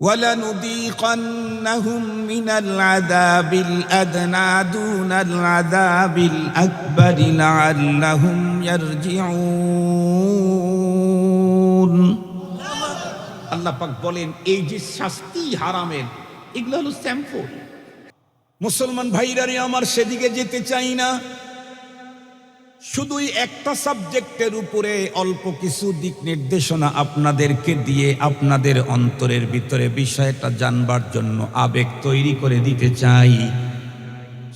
وَلَنُذِيقَنَّهُم مِّنَ الْعَذَابِ الْأَدْنَىٰ دُونَ الْعَذَابِ الْأَكْبَرِ لَعَلَّهُمْ يَرْجِعُونَ। আল্লাহ পাক বলেন, এই যে শাস্তি হারামের, এগুলো হলো স্যাম্পল। মুসলমান ভাইরারে আমার, সেদিকে যেতে চাই না। শুধুই একটা সাবজেক্টের উপরে অল্প কিছু দিক নির্দেশনা আপনাদেরকে দিয়ে আপনাদের অন্তরের ভিতরে বিষয়টা জানবার জন্য আবেগ তৈরি করে দিতে চাই।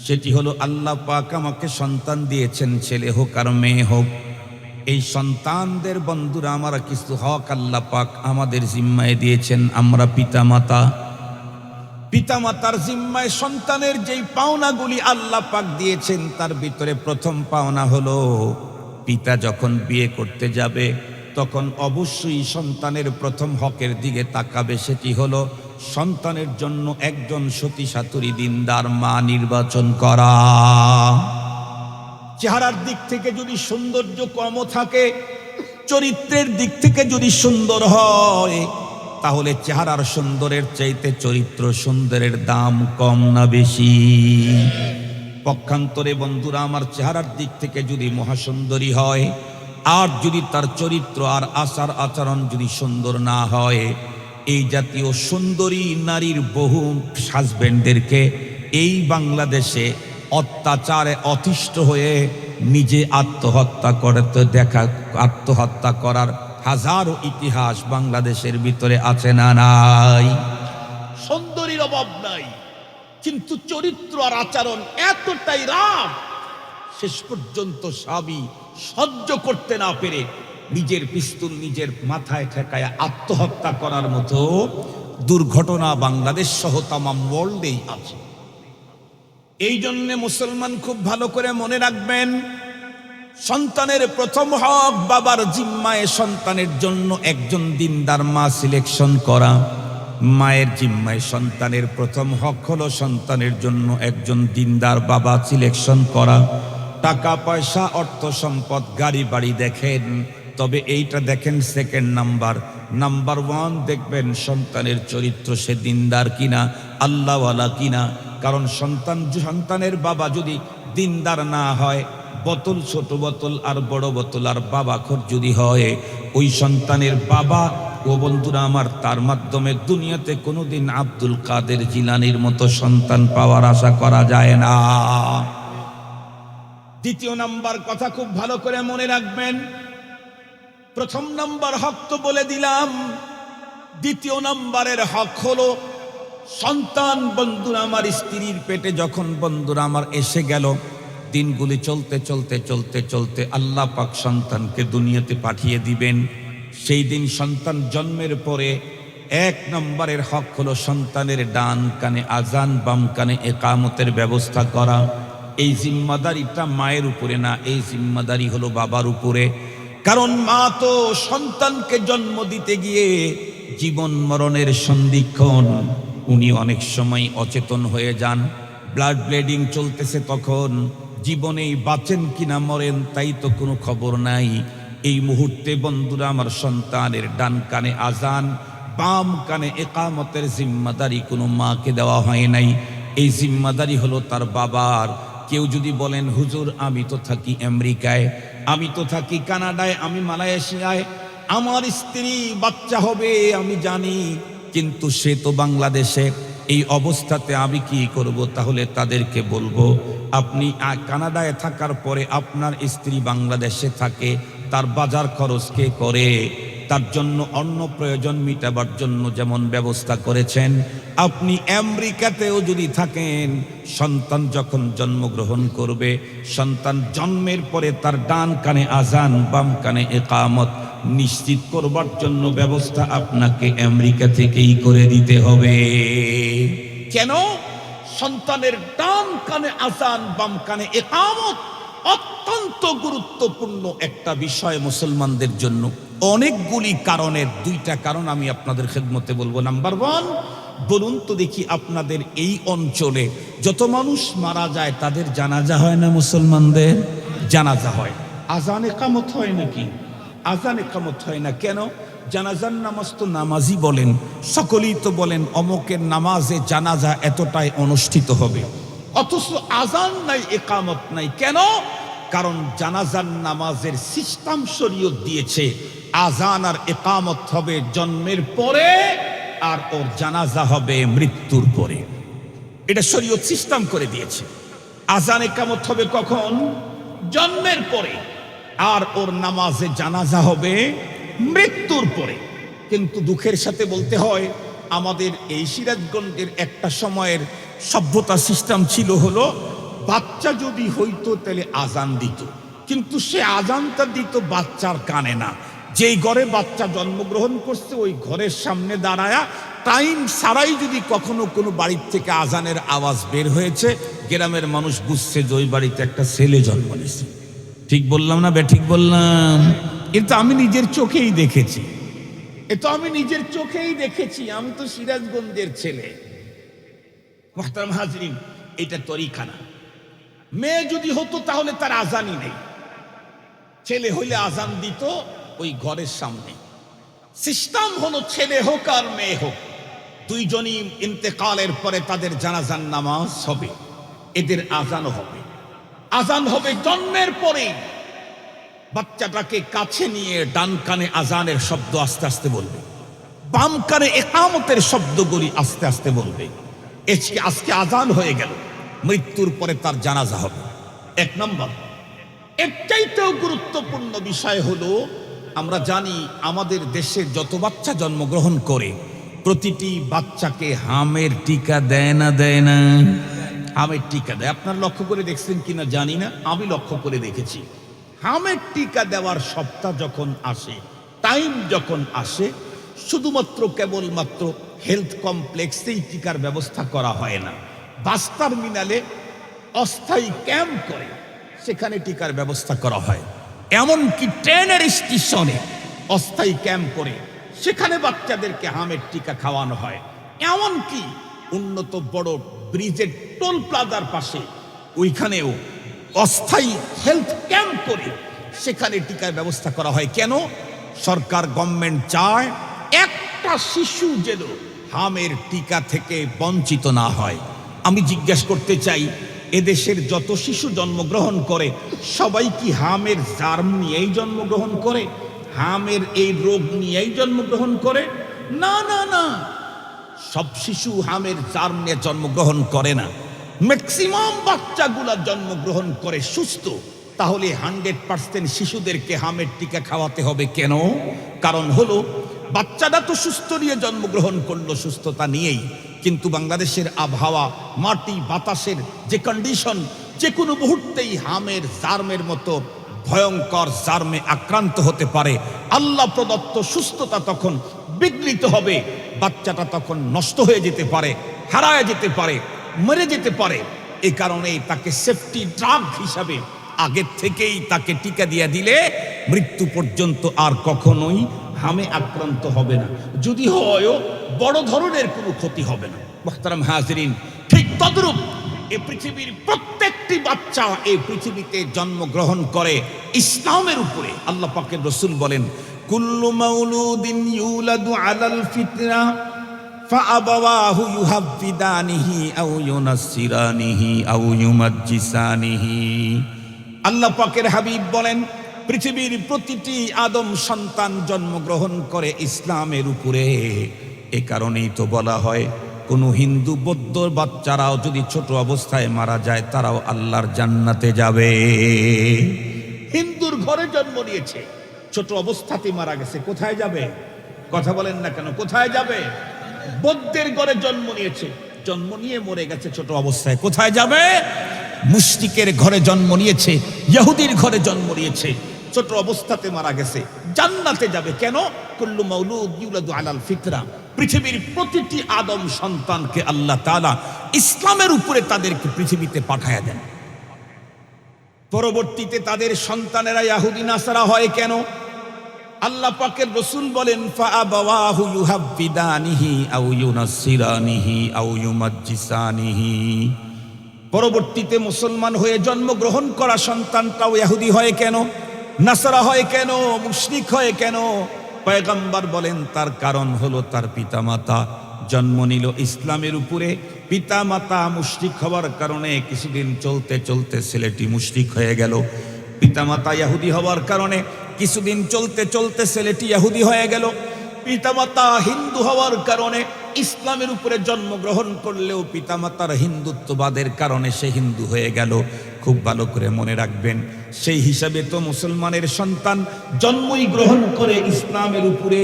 সেটি হলো, আল্লাহ পাক আমাকে সন্তান দিয়েছেন, ছেলে হোক আর মেয়ে হোক। এই সন্তানদের বন্ধুরা আমার কিছু হক আল্লাহ পাক আমাদের জিম্মায় দিয়েছেন। আমরা পিতামাতার জিম্মায় সন্তানের যেই পাওনাগুলি আল্লাহ পাক দিয়েছেন, তার ভিতরে প্রথম পাওনা হলো, পিতা যখন বিয়ে করতে যাবে তখন অবশ্যই সন্তানের প্রথম হকের দিকে তাকাবে। সেটি হলো সন্তানের জন্য একজন সতী সাতুরী দিনদার মা নির্বাচন করা। চেহারার দিক থেকে যদি সৌন্দর্য কমও থাকে, চরিত্রের দিক থেকে যদি সুন্দর হয়, তাহলে চেহারার সুন্দরের চাইতে চরিত্র সুন্দরের দাম কম না বেশি? পক্ষান্তরে বন্ধুরা আমার, চেহারার দিক থেকে যদি মহাসুন্দরী হয়, আর যদি তার চরিত্র আর আচার আচরণ যদি সুন্দর না হয়, এই জাতীয় সুন্দরী নারীর বহু হাজবেন্ডদেরকে এই বাংলাদেশে অত্যাচারে অতিষ্ঠ হয়ে নিজে আত্মহত্যা করতে দেখা, আত্মহত্যা করার হাজারো ইতিহাস বাংলাদেশের ভিতরে আছে না নাই? সুন্দরীর অভাব নাই, কিন্তু চরিত্র আর আচরণ এতটাই রাম, শেষ পর্যন্ত স্বামী সহ্য করতে না পেরে নিজের পিস্তল নিজের মাথায় ঠেকায় আত্মহত্যা করার মতো দুর্ঘটনা বাংলাদেশ সহ তামাম ওয়ার্ল্ডেই আছে। এই জন্য মুসলমান খুব ভালো করে মনে রাখবেন, সন্তানের প্রথম হক বাবার জিম্মায় সন্তানের জন্য একজন দিনদার মা সিলেকশন করা। মায়ের জিম্মায় সন্তানের প্রথম হক হলো সন্তানের জন্য একজন দিনদার বাবা সিলেকশন করা। টাকা পয়সা, অর্থ সম্পদ, গাড়ি বাড়ি দেখেন, তবে এইটা দেখেন সেকেন্ড নাম্বার। নাম্বার ওয়ান দেখবেন সন্তানের চরিত্র, সে দিনদার কিনা, আল্লাহওয়ালা কিনা। কারণ সন্তানের বাবা যদি দিনদার না হয়, বোতল, ছোট বোতল আর বড় বোতল আর বাবাখোর যদি হয়, ওই সন্তানের বাবা ও বন্ধুরা আমার, তার মাধ্যমে দুনিয়াতে কোনোদিন আব্দুল কাদের জিলানীর মতো সন্তান পাওয়ার আশা করা যায় না। দ্বিতীয় নাম্বার কথা খুব ভালো করে মনে রাখবেন, প্রথম নাম্বার হক তো বলে দিলাম, দ্বিতীয় নাম্বারের হক হলো সন্তান। বন্ধুরা আমার, স্ত্রীর পেটে যখন বন্ধুরা আমার এসে গেল, দিনগুলি চলতে চলতে চলতে চলতে আল্লাহ পাক সন্তানকে দুনিয়াতে পাঠিয়ে দিবেন। সেই দিন সন্তান জন্মের পরে এক নম্বরের হক হলো সন্তানের ডান কানে আজান, বাম কানে একামতের ব্যবস্থা করা। এই জিম্মাদারিটা মায়ের উপরে না, এই জিম্মাদারি হলো বাবার উপরে। কারণ মা তো সন্তানকে জন্ম দিতে গিয়ে জীবন মরণের সন্ধিক্ষণ, উনি অনেক সময় অচেতন হয়ে যান। ব্লাড ব্লিডিং চলতেছে, তখন জীবনেই বাঁচেন কিনা মরেন তাই তো কোনো খবর নাই। এই মুহূর্তে বন্ধুরা আমার, সন্তানের ডান কানে আজান, বাম কানে একামতের জিম্মাদারি কোনো মাকে দেওয়া হয় নাই। এই জিম্মাদারি হলো তার বাবার। কেউ যদি বলেন, হুজুর আমি তো থাকি আমেরিকায়, আমি তো থাকি কানাডায়, আমি মালয়েশিয়ায়, আমার স্ত্রী বাচ্চা হবে আমি জানি, কিন্তু সে তো বাংলাদেশে, এই অবস্থাতে আমি কি করব? তাহলে তাদেরকে বলবো, আপনি কানাডায় থাকার পরে আপনার স্ত্রী বাংলাদেশে থাকে, তার বাজার খরচ কে করে? তার জন্য অন্য প্রয়োজন মিটাবার জন্য যেমন ব্যবস্থা করেছেন, আপনি আমেরিকাতেও যদি থাকেন, সন্তান যখন জন্মগ্রহণ করবে, সন্তান জন্মের পরে তার ডান কানে আজান, বাম কানে একামত নিশ্চিত করবার জন্য ব্যবস্থা আপনাকে আমেরিকা থেকেই করে দিতে হবে। কেন? সন্তানের ডান কানে আজান, বাম কানে একামত অত্যন্ত গুরুত্বপূর্ণ একটা বিষয় মুসলমানদের জন্য। অনেকগুলি কারণের দুইটা কারণ আমি আপনাদের খেদমতে বলবো। নাম্বার ওয়ান, বলুন তো দেখি, আপনাদের এই অঞ্চলে যত মানুষ মারা যায় তাদের জানাজা হয় না? মুসলমানদের জানাজা হয়, আজান একামত হয় নাকি? আজান একামত হয় না। কেন? জানাজার নামাজ তো নামাজই বলেন, সকলেই তো বলেন অমুকের নামাজে জানাজা এতটাই অনুষ্ঠিত হবে, অথচ আজান নাই, ইকামত নাই। কেন? কারণ জানাজার নামাজের সিস্টেম শরীয়ত দিয়েছে, আজান আর ইকামত হবে জন্মের পরে, আর ওর জানাজা হবে মৃত্যুর পরে। এটা শরীয়ত সিস্টেম করে দিয়েছে। আজান ইকামত হবে কখন? জন্মের পরে, আর ওর নামাজে জানাজা হবে মৃত্যুর পরে। কিন্তু দুঃখের সাথে বলতে হয়, আমাদের এই সিরাজগঞ্জের একটা সময়ের সভ্যতা সিস্টেম ছিল হলো, বাচ্চা যদি হইতো তাহলে আজান দিত, কিন্তু সে আজানটা দিত বাচ্চার কানে না। যেই ঘরে বাচ্চা জন্মগ্রহণ করছে ওই ঘরের সামনে দাঁড়ায়া টাইম ছাড়াই যদি কখনো কোনো বাড়ির থেকে আজানের আওয়াজ বের হয়েছে, গ্রামের মানুষ বুঝছে যে ওই বাড়িতে একটা ছেলে জন্ম নিয়েছে। ঠিক বললাম না বেঠিক বললাম? কিন্তু আমি নিজের চোখেই দেখেছি, আমি তো সিরাজগঞ্জের ছেলে। মুহতারাম হাজরিন, এটা তরিকা না। মেয়ে যদি হতো তাহলে তার আজানই নেই, ছেলে হইলে আজান দিত ওই ঘরের সামনে। সিস্টেম হলো ছেলে হোক আর মেয়ে হোক, দুইজনই ইন্তেকালের পরে তাদের জানাজার নামাজ হবে, এদের আজানও হবে। আজান হবে জন্মের পরে। বাচ্চাটাকে কাছে নিয়ে ডান কানে আজানের শব্দ আস্তে আস্তে বলবে, বাম কানে ইকামতের শব্দগুলি আস্তে আস্তে বলবে। আজকে আজান হয়ে গেল, মৃত্যুর পরে তার জানাজা হবে। এক নম্বর। এর চাইতেও গুরুত্বপূর্ণ বিষয় হলো, আমরা জানি আমাদের দেশে যত বাচ্চা জন্মগ্রহণ করে প্রতিটি বাচ্চাকে হামের টিকা দেয় না? দেয় না? হামের টিকা দেয়। আপনারা লক্ষ্য করে দেখছেন কিনা জানি না, আমি লক্ষ্য করে দেখেছি। হামের টিকা দেওয়ার সপ্তাহ যখন আসে, টাইম যখন আসে, শুধুমাত্র কেবলমাত্র হেলথ কমপ্লেক্সেই টিকার ব্যবস্থা করা হয় না, বাস টার্মিনালে অস্থায়ী ক্যাম্প করে সেখানে টিকার ব্যবস্থা করা হয়। এমনকি ট্রেনের স্টেশনে অস্থায়ী ক্যাম্প করে সেখানে বাচ্চাদেরকে হামের টিকা খাওয়ানো হয়। এমনকি উন্নত বড় ব্রিজের টোল প্লাজার পাশে ওইখানেও অস্থায়ী হেলথ ক্যাম্প করে সেখানে টিকার ব্যবস্থা করা হয়। কেন? সরকার গভর্নমেন্ট চায় একটা শিশু যেন হামের টিকা থেকে বঞ্চিত না হয়। আমি জিজ্ঞাসা করতে চাই, এদেশের যত শিশু জন্মগ্রহণ করে সবাই কি হামের জার্ম নিয়েই জন্মগ্রহণ করে? হামের এই রোগ নিয়েই জন্মগ্রহণ করে? না না না, সব শিশু হামের জার্ম নিয়ে জন্মগ্রহণ করে না। ম্যাক্সিমাম বাচ্চাগুলা জন্মগ্রহণ করে সুস্থ। তাহলে 100% শিশুদেরকে হামের টিকা খাওয়াতে হবে কেন? কারণ হলো বাচ্চাটা তো সুস্থ নিয়ে জন্মগ্রহণ করলো, সুস্থতা নিয়েই, কিন্তু বাংলাদেশের আবহাওয়া, মাটি, বাতাসের যে কন্ডিশন, যে কোনো মুহূর্তেই হামের জার্মের মতো ভয়ঙ্কর জার্মে আক্রান্ত হতে পারে। আল্লাহ প্রদত্ত সুস্থতা তখন বিঘ্নিত হবে, বাচ্চাটা তখন নষ্ট হয়ে যেতে পারে, হারায় যেতে পারে, মরে যেতে পারে। এই কারণেই তাকে সেফটি ড্রাগ হিসাবে আগের থেকেই তাকে টিকা দিয়ে দিলে মৃত্যু পর্যন্ত আর কখনোই হামে আক্রান্ত হবে না। যদি হয়ও বড় ধরনের কোনো ক্ষতি হবে না। মুহতারাম হাজিরিন, ঠিক তদ্রূপ এই পৃথিবীর প্রত্যেকটি বাচ্চা এই পৃথিবীতে জন্মগ্রহণ করে ইসলামের উপরে। আল্লাহ পাকের রাসূল বলেন, কুল্লু মাউলুদিন ইউলাদু আলাল ফিতরা ফাআবাওয়াহু ইউহাফিদানিহি আও ইউনাসসিরানিহি আও ইউমাজ্জিসানিহি। আল্লাহ পাকের হাবিব বলেন, পৃথিবীর প্রতিটি আদম সন্তান জন্মগ্রহণ করে ইসলামের উপরে। এ কারণেই তো বলা হয়, কোনো হিন্দু বৌদ্ধ বাচ্চারাও যদি ছোট অবস্থায় মারা যায় তারাও আল্লাহর জান্নাতে যাবে। হিন্দুর ঘরে জন্ম নিয়েছে, ছোট অবস্থাতে মারা গেছে, কোথায় যাবে? কথা বলেন না কেন? কোথায় যাবে? বৌদ্ধের ঘরে জন্ম নিয়েছে, জন্ম নিয়ে মরে গেছে ছোট অবস্থায়, কোথায় যাবে? মুশরিকের ঘরে জন্ম নিয়েছে, ইহুদির ঘরে জন্ম নিয়েছে, ছোট অবস্থাতে মারা গেছে, জান্নাতে যাবে। কেন? কুল্লু মাউলুদ ইউলাদু আলাল ফিতরা। পৃথিবীর প্রতিটি আদম সন্তানকে আল্লাহ তাআলা ইসলামের উপরে তাদেরকে পৃথিবীতে পাঠায়া দেন। পরবর্তীতে তাদের সন্তানেরা ইহুদি নাসারা হয় কেন? আল্লাহ পাকের রাসূল বলেন, ফাআবাওয়াহু ইউহাফিদানিহি আও ইউনাসসিরানিহি আও ইউমাজ্জিসানিহি। পরবর্তীতে মুসলমান হয়ে জন্মগ্রহণ করা সন্তানটাও ইহুদি হয় কেন? নাসারা হয় কেন? মুশরিক হয় কেন? পয়গম্বর বলেন তার কারণ হলো তার পিতামাতা জন্ম নিল ইসলামের উপরে, পিতামাতা মুশরিক হওয়ার কারণে কিছুদিন চলতে চলতে ছেলেটি মুশরিক হয়ে গেল। পিতামাতা ইহুদি হওয়ার কারণে কিছুদিন চলতে চলতে ছেলেটি ইহুদি হয়ে গেল। পিতামাতা হিন্দু হওয়ার কারণে ইসলামের উপরে জন্মগ্রহণ করলেও পিতামাতার হিন্দুত্ববাদের কারণে সে হিন্দু হয়ে গেল। খুব ভালো করে মনে রাখবেন, সেই হিসাবে তো মুসলমানের সন্তান জন্মই গ্রহণ করে ইসলামের উপরে,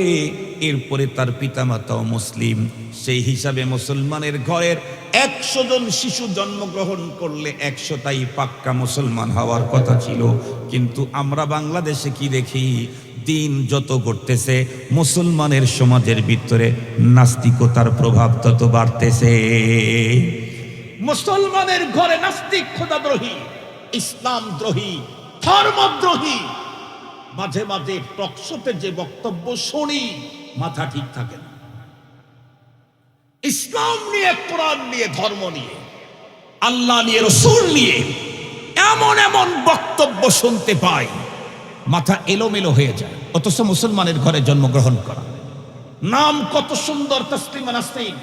এরপরে তার পিতামাতাও মুসলিম। সেই হিসাবে মুসলমানের ঘরের 100 জন শিশু জন্মগ্রহণ করলে 100টাই পাক্কা মুসলমান হওয়ার কথা ছিল। কিন্তু আমরা বাংলাদেশে কি দেখি, দিন যত ঘটতেছে মুসলমানের সমাজের ভিতরে নাস্তিকতার প্রভাব তত বাড়তেছে। মুসলমানের ঘরে নাস্তিক, খোদাদ্রোহী, ইসলামদ্রোহী, ধর্মদ্রোহী। মাঝে মাঝে টকশোতে যে বক্তব্য শুনি মাথা ঠিক থাকে না। ইসলাম নিয়ে, কোরআন নিয়ে, ধর্ম নিয়ে, আল্লাহ নিয়ে, রাসূল নিয়ে এমন এমন বক্তব্য শুনতে পাই, মাথা এলোমেলো হয়ে যায়। অথচ মুসলমানের ঘরে জন্মগ্রহণ করা, নাম কত সুন্দর তসলিমা নাসরিন,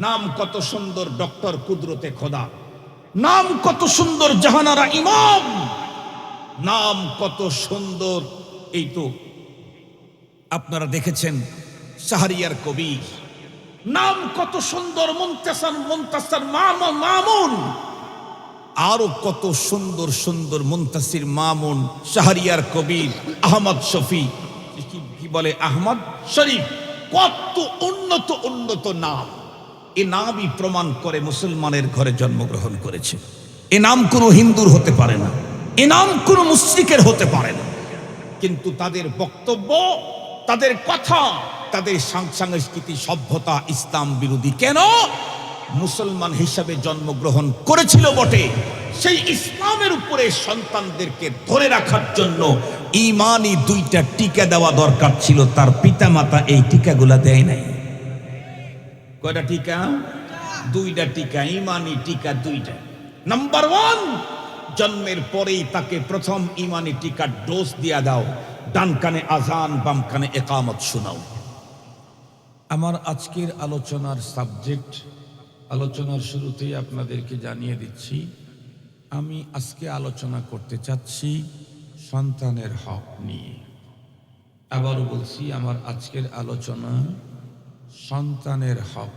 নাম কত সুন্দর ডক্টর কুদরতে খোদা, নাম কত সুন্দর জাহানারা ইমাম, নাম কত সুন্দর। এই তো আপনারা দেখেছেন শাহরিয়ার কবির, নাম কত সুন্দর মুনতাসার মামুন, আরো কত সুন্দর সুন্দর মুনতাসির, মামুন, শাহরিয়ার কবির, আহমদ শফি, কি বলে আহমদ শরীফ, কত উন্নত উন্নত নাম। এ নামই প্রমাণ করে মুসলমানের ঘরে জন্মগ্রহণ করেছে। এ নাম কোনো হিন্দুর হতে পারে না, এ নাম কোনো মুশরিকের হতে পারে না। কিন্তু তাদের বক্তব্য, তাদের কথা, তাদের সংস্কৃতি, সভ্যতা ইসলাম বিরোধী। কেন? মুসলমান হিসাবে জন্মগ্রহণ করেছিল বটে, সেই ইসলামের উপরে সন্তানদেরকে ধরে রাখার জন্য ঈমানি 2টা টিকা দেওয়া দরকার ছিল। তার পিতামাতা এই টিকাগুলা দেয় নাই। কয়টা টিকা? 2টা টিকা, ঈমানি টিকা 2টা। নাম্বার 1, জন্মের পরেই তাকে প্রথম ঈমানি টিকার ডোজ দিয়া দাও, ডান কানে আজান, বাম কানে ইকামত শোনাও। আমার আজকের আলোচনার সাবজেক্ট, আলোচনার শুরুতেই আপনাদেরকে জানিয়ে দিচ্ছি, আমি আজকে আলোচনা করতে চাচ্ছি সন্তানের হক নিয়ে। আবারও বলছি, আমার আজকের আলোচনা সন্তানের হক,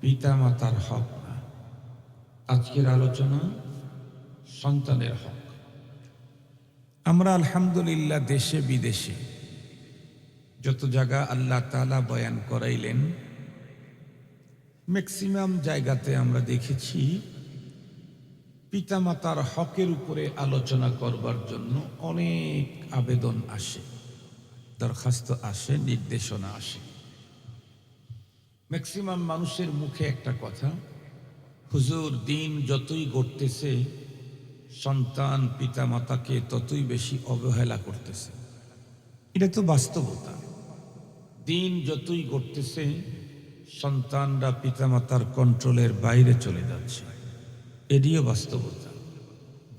পিতামাতার হক না। আজকের আলোচনা সন্তানের হক। আমরা আলহামদুলিল্লাহ দেশে বিদেশে যত জায়গা আল্লাহ তাআলা বয়ান করাইলেন, ম্যাক্সিমাম জায়গাতে আমরা দেখেছি পিতামাতার হকের উপরে আলোচনা করবার জন্য অনেক আবেদন আসে, দরখাস্ত আসে, নির্দেশনা আসে। ম্যাক্সিমাম মানুষের মুখে একটা কথা, হুজুর দিন যতই ঘটতেছে সন্তান পিতামাতাকে ততই বেশি অবহেলা করতেছে। এটা তো বাস্তবতা। দিন যতই ঘটতেছে সন্তানরা পিতামাতার কন্ট্রোলের বাইরে চলে যাচ্ছে, এটিও বাস্তবতা।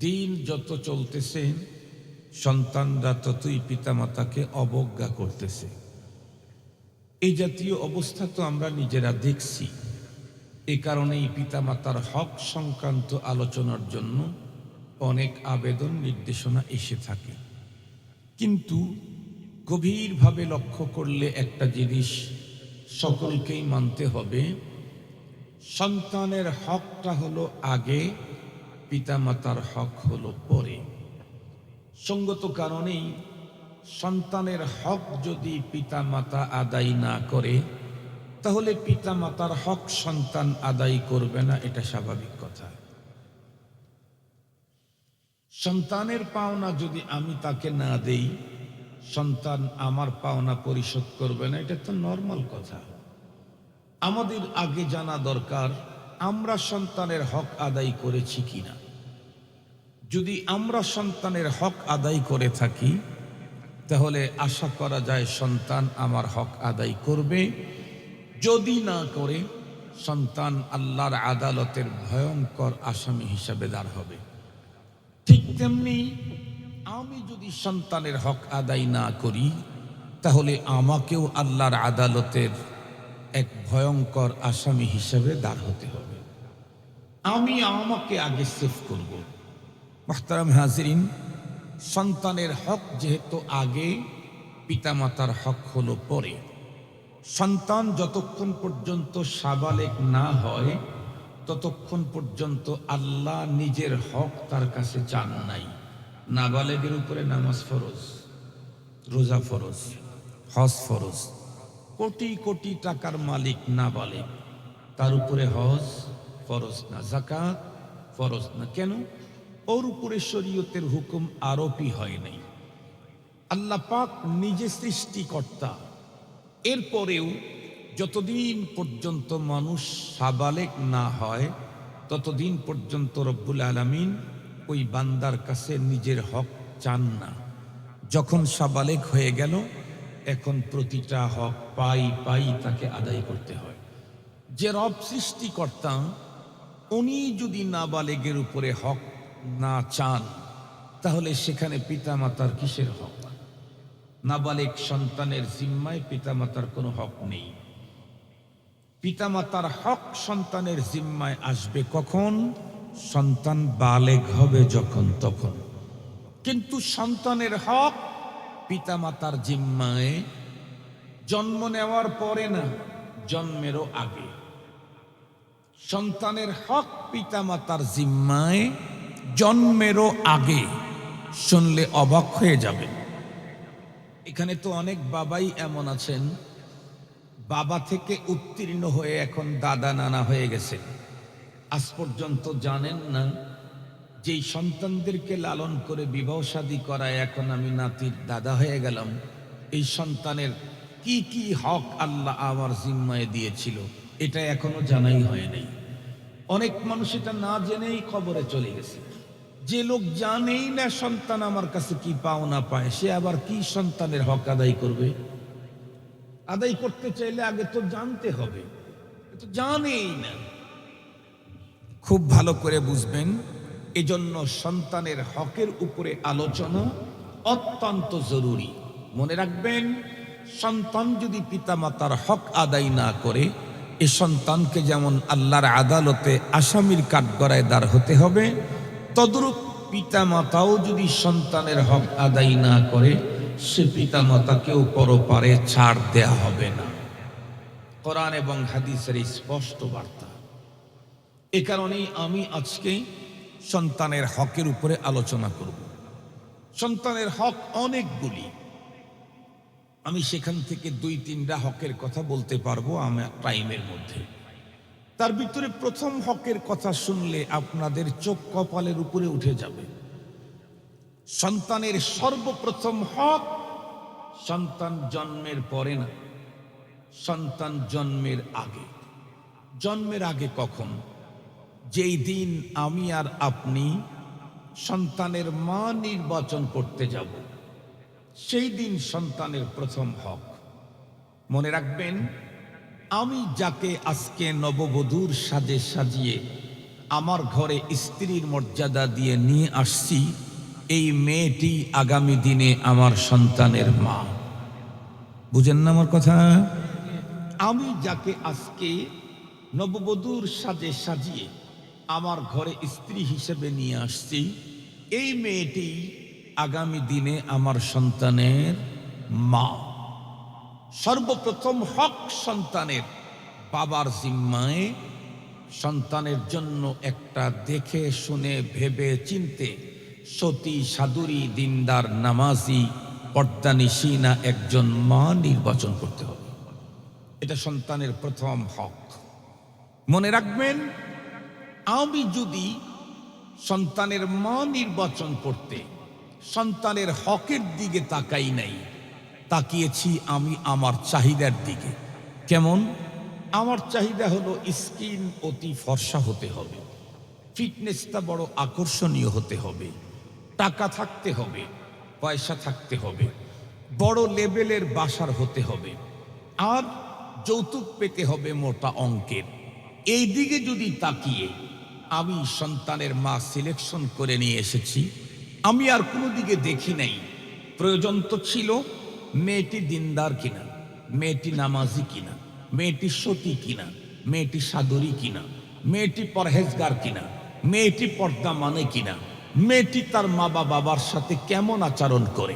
দিন যত চলতেছে সন্তানরা ততই পিতামাতাকে অবজ্ঞা করতেছে। এই জাতীয় অবস্থা তো আমরা নিজেরা দেখছি। এ কারণেই পিতামাতার হক সংক্রান্ত আলোচনার জন্য অনেক আবেদন, নির্দেশনা এসে থাকে। কিন্তু গভীরভাবে লক্ষ্য করলে একটা জিনিস সকলকেই মানতে হবে, সন্তানের হকটা হলো আগে, পিতামাতার হক হলো পরে। সঙ্গত কারণেই সন্তানের হক যদি পিতামাতা আদায় না করে, তাহলে পিতামাতার হক সন্তান আদায় করবে না, এটা স্বাভাবিক কথা। সন্তানের পাওনা যদি আমি তাকে না দেই, সন্তান আমার পাওনা পরিশোধ করবে না, এটা তো নরমাল কথা। আমাদের আগে জানা দরকার আমরা সন্তানের হক আদায় করেছি কিনা। যদি আমরা সন্তানের হক আদায় করে থাকি, তাহলে আশা করা যায় সন্তান আমার হক আদায় করবে। যদি না করে, সন্তান আল্লাহর আদালতের ভয়ঙ্কর আসামি হিসাবে দাঁড় হবে। ঠিক তেমনি আমি যদি সন্তানের হক আদায় না করি, তাহলে আমাকেও আল্লাহর আদালতের এক ভয়ঙ্কর আসামি হিসেবে দাঁড় হতে হবে। আমি আমাকে আগে সেভ করব। মুহতারাম হাজিরিন, সন্তানের হক যেহেতু আগে, পিতামাতার হক হলো পরে। সন্তান যতক্ষণ পর্যন্ত সাবালেগ না হয় ততক্ষণ পর্যন্ত আল্লাহ নিজের হক তার কাছে চান নাই। নাবালেগের উপরে নামাজ ফরজ, রোজা ফরজ, হজ ফরজ। কোটি কোটি টাকার মালিক নাবালেগ, তার উপরে হজ ফরজ না, যাকাত ফরজ না। কেন? ওর উপরে শরীয়তের হুকুম আরোপই হয় নাই। আল্লাহ পাক নিজে সৃষ্টিকর্তা। এরপরেও যতদিন পর্যন্ত মানুষ সাবালেগ না হয় ততদিন পর্যন্ত রব্বুল আলামিন ওই বান্দার কাছে নিজের হক চান না। যখন সাবালেগ হয়ে গেল, এখন প্রতিটা হক পাই পাই তাকে আদায় করতে হয়। যে রব সৃষ্টিকর্তা, উনি যদি নাবালেগের উপরে হক না চান, তাহলে সেখানে পিতামাতার কিসের হক? নাবালেগ সন্তানের জিম্মায় পিতামাতার কোনো হক নেই। পিতামাতার হক সন্তানের জিম্মায় আসবে কখন? সন্তান বালেগ হবে যখন তখন। কিন্তু সন্তানের হক পিতামাতার জিম্মায় জন্ম নেওয়ার পরে না, জন্মেরও আগে। সন্তানের হক পিতামাতার জিম্মায় জন্মেরও আগে। শুনলে অবাক হয়ে যাবেন। এখানে তো অনেক বাবাই এমন আছেন, বাবা থেকে উত্তীর্ণ হয়ে এখন দাদা নানা হয়ে গেছে। আজ পর্যন্ত জানেন না যেই সন্তানদেরকে লালন করে বিবাহ শাদী করায় এখন আমি নাতির দাদা হয়ে গেলাম, এই সন্তানের কি কি হক আল্লাহ আমার জিম্মায় দিয়েছিল, এটা এখনো জানাই হয় নাই। অনেক মানুষ এটা না জেনেই কবরে চলে গেছে। যে লোক জানেই না সন্তান আমার কাছে কি পাওনা পায়, সে আবার কি সন্তানের হক আদায় করবে? আদায় করতে চাইলে আগে তো জানতে হবে, তো জানেই না। খুব ভালো করে বুঝবেন, এজন্য সন্তানের হকের উপরে আলোচনা অত্যন্ত জরুরি। মনে রাখবেন, সন্তান যদি পিতামাতার হক আদায় না করে, এ সন্তানকে যেমন আল্লাহর আদালতে আসামির কাঠগড়ায় দাঁড় হতে হবে, তদ্রূপ পিতামাতাও যদি সন্তানের হক আদায় না করে, সে পিতামাতাকেও পরপারে ছাড় দেয়া হবে না। কোরআন এবং হাদিসের স্পষ্ট বার্তা। এ কারণেই আমি আজকে সন্তানের হকের উপরে আলোচনা করব। সন্তানের হক অনেকগুলি, আমি সেখান থেকে 2-3টা হকের কথা বলতে পারবো আমার টাইমের মধ্যে। তার ভিতরে প্রথম হকের কথা শুনলে আপনাদের চোখ কপালের উপরে উঠে যাবে। সন্তানের সর্বপ্রথম হক, সন্তান জন্মের পরে না, সন্তান জন্মের আগে। জন্মের আগে কখন? যেই দিন আমি আর আপনি সন্তানের মা নির্বাচন করতে যাব, সেই দিন সন্তানের প্রথম হক। মনে রাখবেন, আমি যাকে আজকে নববধূর সাজে সাজিয়ে আমার ঘরে স্ত্রীর মর্যাদা দিয়ে নিয়ে আসছি, এই মেয়েটি আগামী দিনে আমার সন্তানের মা। বুঝেন না আমার কথা? আমি যাকে আজকে নববধূর সাজে সাজিয়ে আমার ঘরে স্ত্রী হিসেবে নিয়ে আসছি, এই মেয়েটি আগামী দিনে আমার সন্তানের মা। সর্বপ্রথম হক সন্তানের বাবার জিম্মায় সন্তানের জন্য একটা দেখে শুনে ভেবে চিনতে সতী সাধুরী দিনদার নামাজি পর্দানিশীনা একজন মা নির্বাচন করতে হবে। এটা সন্তানের প্রথম হক। মনে রাখবেন, আমি যদি সন্তানের মা নির্বাচন করতে সন্তানের হকের দিকে তাকাই নাই, তাকিয়েছি আমি আমার চাহিদার দিকে। কেমন? আমার চাহিদা হলো স্কিন অতি ফর্সা হতে হবে, ফিটনেসটা বড় আকর্ষণীয় হতে হবে, টাকা থাকতে হবে, পয়সা থাকতে হবে, বড় লেভেলের বাসার হতে হবে, আর যৌতুক পেতে হবে মোটা অঙ্কের। এই দিকে যদি তাকিয়ে আমি সন্তানের মা সিলেকশন করে নিয়ে এসেছি, আমি আর কোনো দিকে দেখি নাই। প্রয়োজন তো ছিল মেয়েটি দিনদার কিনা, মেয়েটি নামাজি কিনা, মেয়েটি সতী কিনা, মেয়েটি সাদরী কিনা, মেয়েটি পরহেজগার কিনা, মেয়েটি পর্দা মানে কিনা, মেয়েটি তার মা বাবার সাথে কেমন আচরণ করে,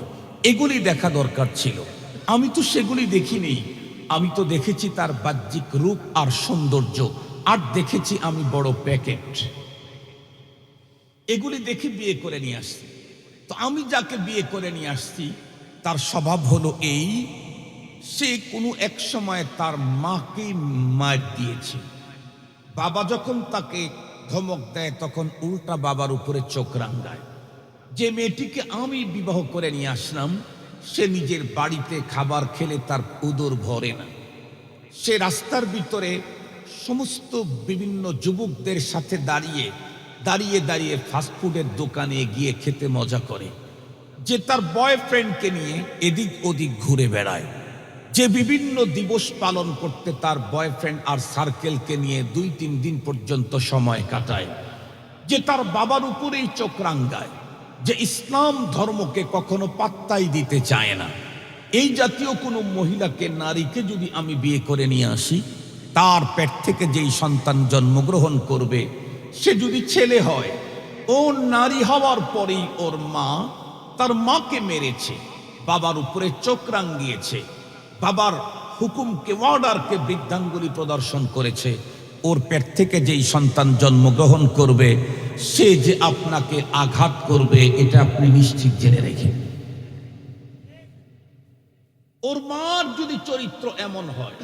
এগুলি দেখা দরকার ছিল। আমি তো সেগুলি দেখিনি। আমি তো দেখেছি তার বাহ্যিক রূপ আর সৌন্দর্য, আর দেখেছি আমি বড় প্যাকেট। এগুলি দেখে বিয়ে করে নিয়ে আসছি। তো আমি যাকে বিয়ে করে নিয়ে আসছি তার স্বভাব হলো এই, সে কোনো এক সময় তার মাকে মার দিয়েছে। বাবা যখন তাকে ধমক দেয় তখন উল্টা বাবার উপরে চোখ রাঙায়। যে মেয়েটিকে আমি বিবাহ করে নিয়ে আসলাম সে নিজের বাড়িতে খাবার খেলে তার উদর ভরে না। সে রাস্তার ভিতরে সমস্ত বিভিন্ন যুবকদের সাথে দাঁড়িয়ে দাঁড়িয়ে দাঁড়িয়ে ফাস্টফুডের দোকানে গিয়ে খেতে মজা করে। যে তার বয়ফ্রেন্ডকে নিয়ে এদিক ওদিক ঘুরে বেড়ায়। যে বিভিন্ন দিবস পালন করতে তার বয়ফ্রেন্ড আর সার্কেলকে নিয়ে 2-3 দিন পর্যন্ত সময় কাটায়। যে তার বাবার উপরেই চোখ রাঙায়। যে ইসলাম ধর্মকে কখনো পাত্তাই দিতে চায় না। এই জাতীয় কোনো মহিলাকে, নারীকে যদি আমি বিয়ে করে নিয়ে আসি, তার পেট থেকে যেই সন্তান জন্মগ্রহণ করবে সে যদি ছেলে হয়, ও নারী হওয়ার পরেই ওর মা তার মাকে মেরেছে, বাবার উপরে চোখ রাঙিয়েছে, বাবার হুকুমকে, অর্ডারকে বৃদ্ধাঙ্গুলি প্রদর্শন করেছে, ওর পেট থেকে যেই সন্তান জন্মগ্রহণ করবে সে যে আপনাকে আঘাত করবে এটা আপনি নিশ্চিত জেনে রেখে। ওর মার যদি চরিত্র এমন হয়,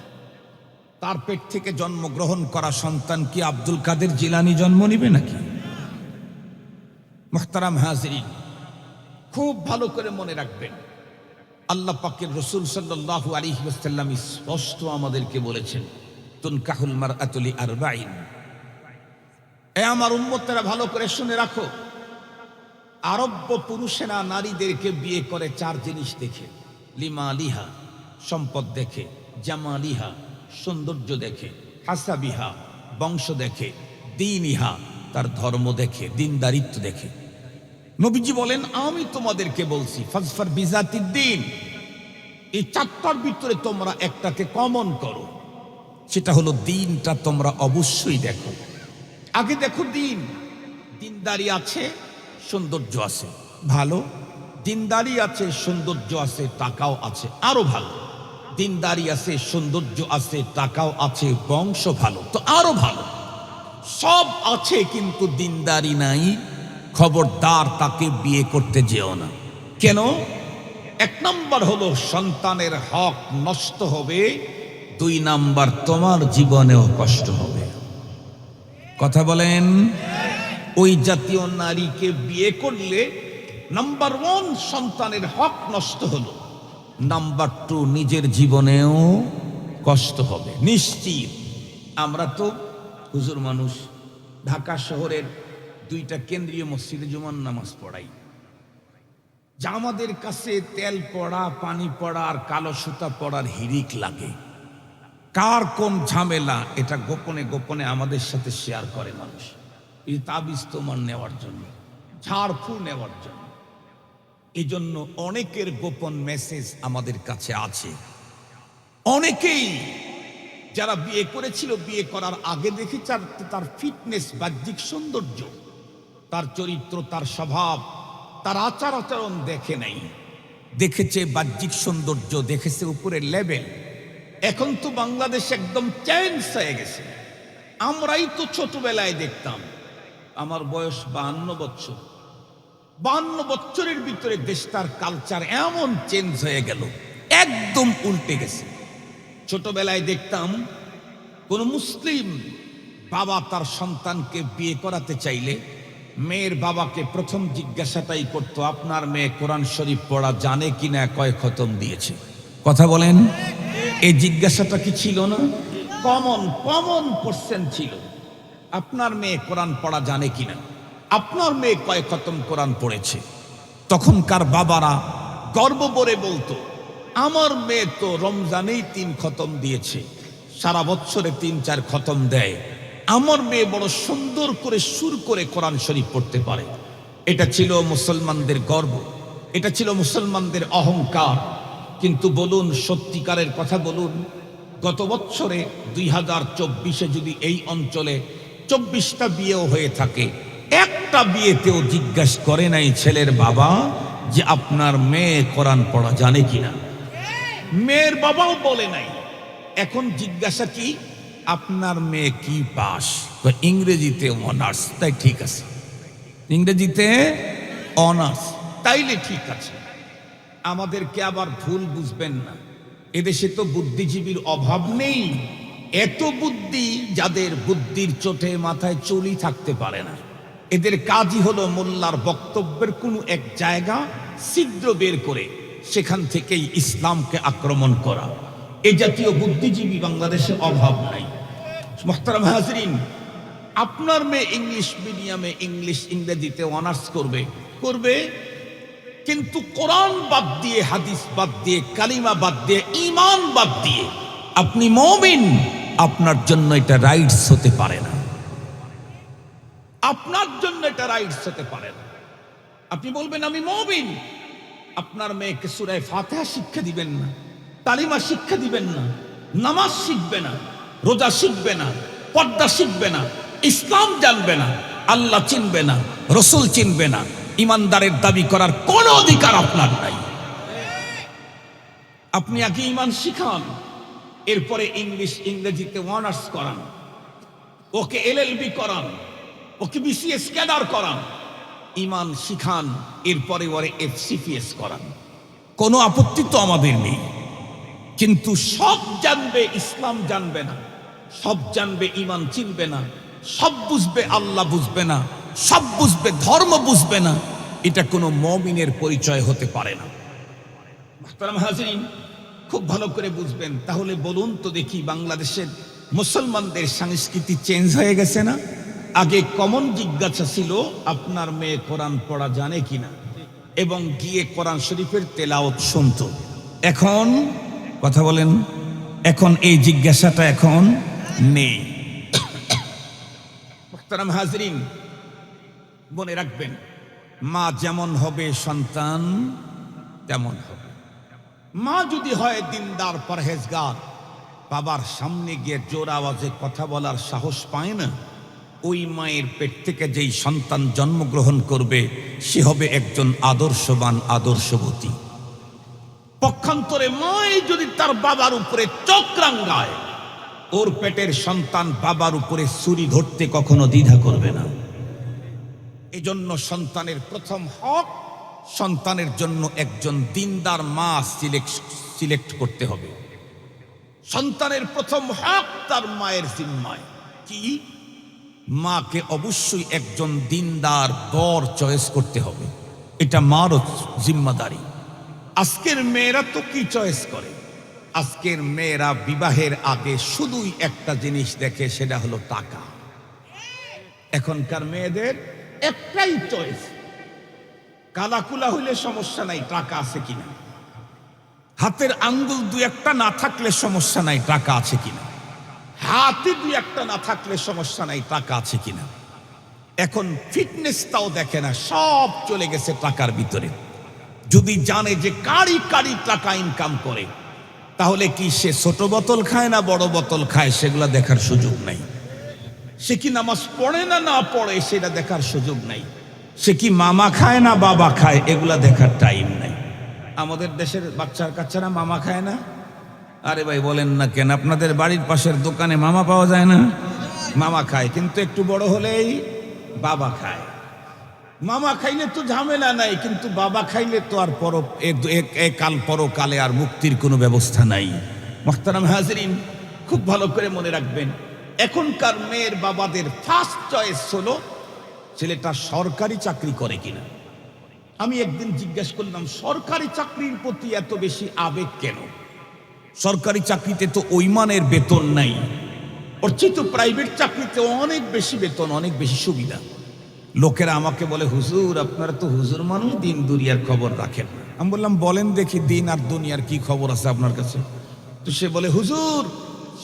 তার পেট থেকে জন্মগ্রহণ করা সন্তান কি আব্দুল কাদের জিলানী জন্ম নিবে নাকি? মুহতারাম হাজিরিন, খুব ভালো করে মনে রাখবেন, আল্লাহ পাকের রাসূল সাল্লাল্লাহু আলাইহি ওয়াসাল্লাম স্পষ্ট আমাদেরকে বলেছেন, তুনকাহুল মারআতু লিআরবাঈন। এ আমার উম্মতেরা ভালো করে শুনে রাখো, আরব্য পুরুষেরা নারীদেরকে বিয়ে করে 4 জিনিস দেখে। লিমালিহা, সম্পদ দেখে, জামালিহা, সৌন্দর্য দেখে, হাসাবিহা, বংশ দেখে, দীনিহা, তার ধর্ম দেখে, দিনদারিত্ব দেখে। নবীজি বলেন, আমি তোমাদেরকে বলছি ফাজফার বিজাতিদ দ্বীন, এই 4টার ভিতরে তোমরা একটাকে কমন করো, সেটা হলো দিনটা তোমরা অবশ্যই দেখো। আগে দেখো দিন, দিনদারি আছে, সৌন্দর্য আছে, ভালো। দিনদারি আছে, সৌন্দর্য আছে, টাকাও আছে, আরো ভালো। দিনদারি আছে, সৌন্দর্য আছে, টাকাও আছে, বংশ ভালো, তো আরো ভালো। সব আছে কিন্তু দিনদারি নাই, খবরদার তাকে বিয়ে করতে যেও না। কেন? 1 নাম্বার হলো সন্তানের হক নষ্ট হবে, 2 নাম্বার তোমার জীবনেও কষ্ট হবে। কথা বলেন? ওই জাতীয় নারীকে বিয়ে করলে নাম্বার 1 সন্তানের হক নষ্ট হলো, নাম্বার 2 নিজের জীবনেও কষ্ট হবে নিশ্চিত। আমরা তো হুজুর মানুষ, ঢাকা শহরের 2টা কেন্দ্রীয় মসজিদে জুমার নামাজ পড়াই। যা আমাদের কাছে তেল পড়া, পানি পড়া আর কালো সুতা পড়ার হিড়িক লাগে। কার কোন ঝামেলা এটা গোপনে গোপনে আমাদের সাথে শেয়ার করে মানুষ, এই তাবিজ তোমার নেওয়ার জন্য, ঝাড়ফুঁক নেওয়ার জন্য। এই জন্য অনেকের গোপন মেসেজ আমাদের কাছে আছে। অনেকেই যারা বিয়ে করেছিল, বিয়ে করার আগে দেখেছে তার ফিটনেস, বাহ্যিক সৌন্দর্য, তার চরিত্র, তার স্বভাব, তার আচার আচরণ দেখে নাই। দেখেছে বাহ্যিক সৌন্দর্য, দেখেছে উপরের লেভেল। এখন তো বাংলাদেশ একদম চেঞ্জ হয়ে গেছে। আমরাই তো ছোটবেলায় দেখতাম, আমার বয়স 52 বছর, 52 বছরের ভিতরে দেশটার কালচার এমন চেঞ্জ হয়ে গেল, একদম উল্টে গেছে। ছোটবেলায় দেখতাম কোন মুসলিম বাবা তার সন্তানকে বিয়ে করাতে চাইলে মেয়ের বাবাকে প্রথম জিজ্ঞাসাটাই করতো, আপনার মেয়ে কোরআন শরীফ পড়া জানে কিনা, কয় খতম দিয়েছে? কথা বলেন, এই জিজ্ঞাসাটা কি ছিল না? কমন কোশ্চেন ছিল। আপনার মেয়ে কোরআন পড়া জানে কিনা, আপনার মেয়ে কয় খতম কোরআন পড়েছে? তখনকার বাবারা গর্ব করে বলতো, আমার মেয়ে তো রমজানেই 3 খতম দিয়েছে, সারা বছরে 3-4 খতম দেয়, আমার মেয়ে বড় সুন্দর করে সুর করে কোরআন শরীফ পড়তে পারে। এটা ছিল মুসলমানদের গর্ব, এটা ছিল মুসলমানদের অহংকার। কিন্তু বলুন, সত্যিকারের কথা বলুন, গত বছরে 2024-এ যদি এই অঞ্চলে 24টা বিয়েও হয়ে থাকে, একটা বিয়েতেও জিজ্ঞাসা করে নাই ছেলের বাবা যে আপনার মেয়ে কোরআন পড়া জানে কিনা। মেয়ের বাবাও বলে নাই। এখন জিজ্ঞাসা কি, আপনার মেয়ে কি পাস? ইংরেজিতে অনার্স। তাই ঠিক আছে, ইংরেজিতে অনার্স, তাইলে ঠিক আছে। আমাদেরকে আবার ভুল বুঝবেন না, এদেশে তো বুদ্ধিজীবীর অভাব নেই। এত বুদ্ধি যাদের বুদ্ধির চোটে মাথায় চুলই থাকতে পারে না, এদের কাজই হলো মোল্লার বক্তব্যের কোনো এক জায়গা ছিদ্র বের করে সেখান থেকেই ইসলামকে আক্রমণ করা। এই জাতীয় বুদ্ধিজীবী বাংলাদেশে অভাব নাই। মুহতারাম হাজরিন, আপনার মেয়ে ইংলিশ মিডিয়ামে ইংরেজিতে অনার্স করবে, কিন্তু কোরআন বাদ দিয়ে, হাদিস বাদ দিয়ে, কালিমা বাদ দিয়ে, ঈমান বাদ দিয়ে আপনি মুমিন, আপনার জন্য এটা রাইটস হতে পারে না। আপনার জন্য এটা রাইটস হতে পারে না। আপনি বলবেন আমি মুমিন, আপনার মেয়েকে সূরা ফাতিহা শিক্ষা দিবেন না, কালিমা শিক্ষা দিবেন না, নামাজ শিখবে না, রোজা শিখবে না, পর্দা শিখবে না, ইসলাম জানবে না, আল্লাহ চিনবে না, রসুল চিনবে না, ইমানদারের দাবি করার কোন অধিকার আপনার নাই। আপনি আগে ইমান শিখান, এরপরে ইংরেজিতে অনার্স করান, ওকে LLB করান, ওকে BCS ক্যাডার করান, ইমান শিখান, এরপরে ওরে FCPS করান। কোনো আপত্তি তো আমাদের নেই। কিন্তু সব জানবে, ইসলাম জানবে না, সব জানবে, ইমান চিনবে না, সব বুঝবে, আল্লাহ বুঝবে না, সব বুঝবে, ধর্ম বুঝবে না, এটা কোনো মুমিনের পরিচয় হতে পারে না। মুহতারাম হাজরিন, খুব ভালো করে বুঝবেন। তাহলে বলুন তো দেখি, বাংলাদেশের মুসলমানদের সংস্কৃতি চেঞ্জ হয়ে গেছে না? আগে কমন জিজ্ঞাসা ছিল আপনার মেয়ে কোরআন পড়া জানে কিনা, এবং গিয়ে কোরআন শরীফের তেলাওয়াত শুনতো। এখন কথা বলেন, এখন এই জিজ্ঞাসাটা এখন নেই। মুহতারাম হাজরিন, মনে রাখবেন, মা যেমন হবে সন্তান তেমন হবে। মা যদি হয় দিনদার, পরহেজগার, বাবার সামনে গিয়ে জোর আওয়াজে কথা বলার সাহস পায় না, ওই মায়ের পেট থেকে যেই সন্তান জন্মগ্রহণ করবে সে হবে একজন আদর্শবান, আদর্শবতী। পক্ষান্তরে মাই যদি তার বাবার উপরে চোখ রাঙায়, ওর পেটের সন্তান বাবার উপরে ছুরি ধরতে কখনো দ্বিধা করবে না। এজন্য সন্তানের প্রথম হক, সন্তানের জন্য একজন দিনদার মা সিলেক্ট করতে হবে। সন্তানের প্রথম হক তার মায়ের জিম্মায়। কি? মাকে অবশ্যই একজন দিনদার বর চয়েস করতে হবে, এটা মারও জিম্মাদারি। আজকের মেয়েরা তো কি চয়েস করে? আজকের মেয়েরা বিবাহের আগে শুধুই একটা জিনিস দেখে, সেটা হলো টাকা। এখনকার মেয়েদের একটাই চয়েস, কালাকুলা হইলে সমস্যা নাই, টাকা আছে কিনা। হাতের আঙ্গুল দুই একটা না থাকলে সমস্যা নাই, টাকা আছে কিনা। হাতে দুই একটা না থাকলে সমস্যা নাই, টাকা আছে কিনা। এখন ফিটনেসটাও দেখে না, সব চলে গেছে টাকার ভিতরে। যদি জানে যে কারি কারি টাকা ইনকাম করে, তাহলে কি সে ছোট বোতল খায় না বড় বোতল খায় সেগুলা দেখার সুযোগ নাই। সে কি নামাজ পড়ে না না পড়ে সেটা দেখার সুযোগ নাই। সে কি মামা খায় না বাবা খায় এগুলা দেখার টাইম নাই। আমাদের দেশের বাচ্চার কাচ্চারা মামা খায় না? আরে ভাই বলেন না কেন, আপনাদের বাড়ির পাশের দোকানে মামা পাওয়া যায় না? মামা খায়, কিন্তু একটু বড় হলেই বাবা খায়। মামা খাইলে তো ঝামেলা নাই, কিন্তু বাবা খাইলে তো আর কাল পরকালে আর মুক্তির কোনো ব্যবস্থা নাই। মুহতারাম হাজরিন, খুব ভালো করে মনে রাখবেন, এখনকার মেয়ের বাবাদের ফার্স্ট চয়েস হলো ছেলেটা সরকারি চাকরি করে কিনা। আমি একদিন জিজ্ঞাসা করলাম, সরকারি চাকরির প্রতি এত বেশি আবেগ কেন? সরকারি চাকরিতে তো ওই মানের বেতন নাই, ওর চেয়ে তো প্রাইভেট চাকরিতে অনেক বেশি বেতন, অনেক বেশি সুবিধা। লোকেরা আমাকে বলে, হুজুর আপনারা তো হুজুর মানুষ, দিন দুনিয়ার খবর রাখেন। আমি বললাম, বলেন দেখি দিন আর দুনিয়ার কি খবর আছে আপনার কাছে। তো সে বলে, হুজুর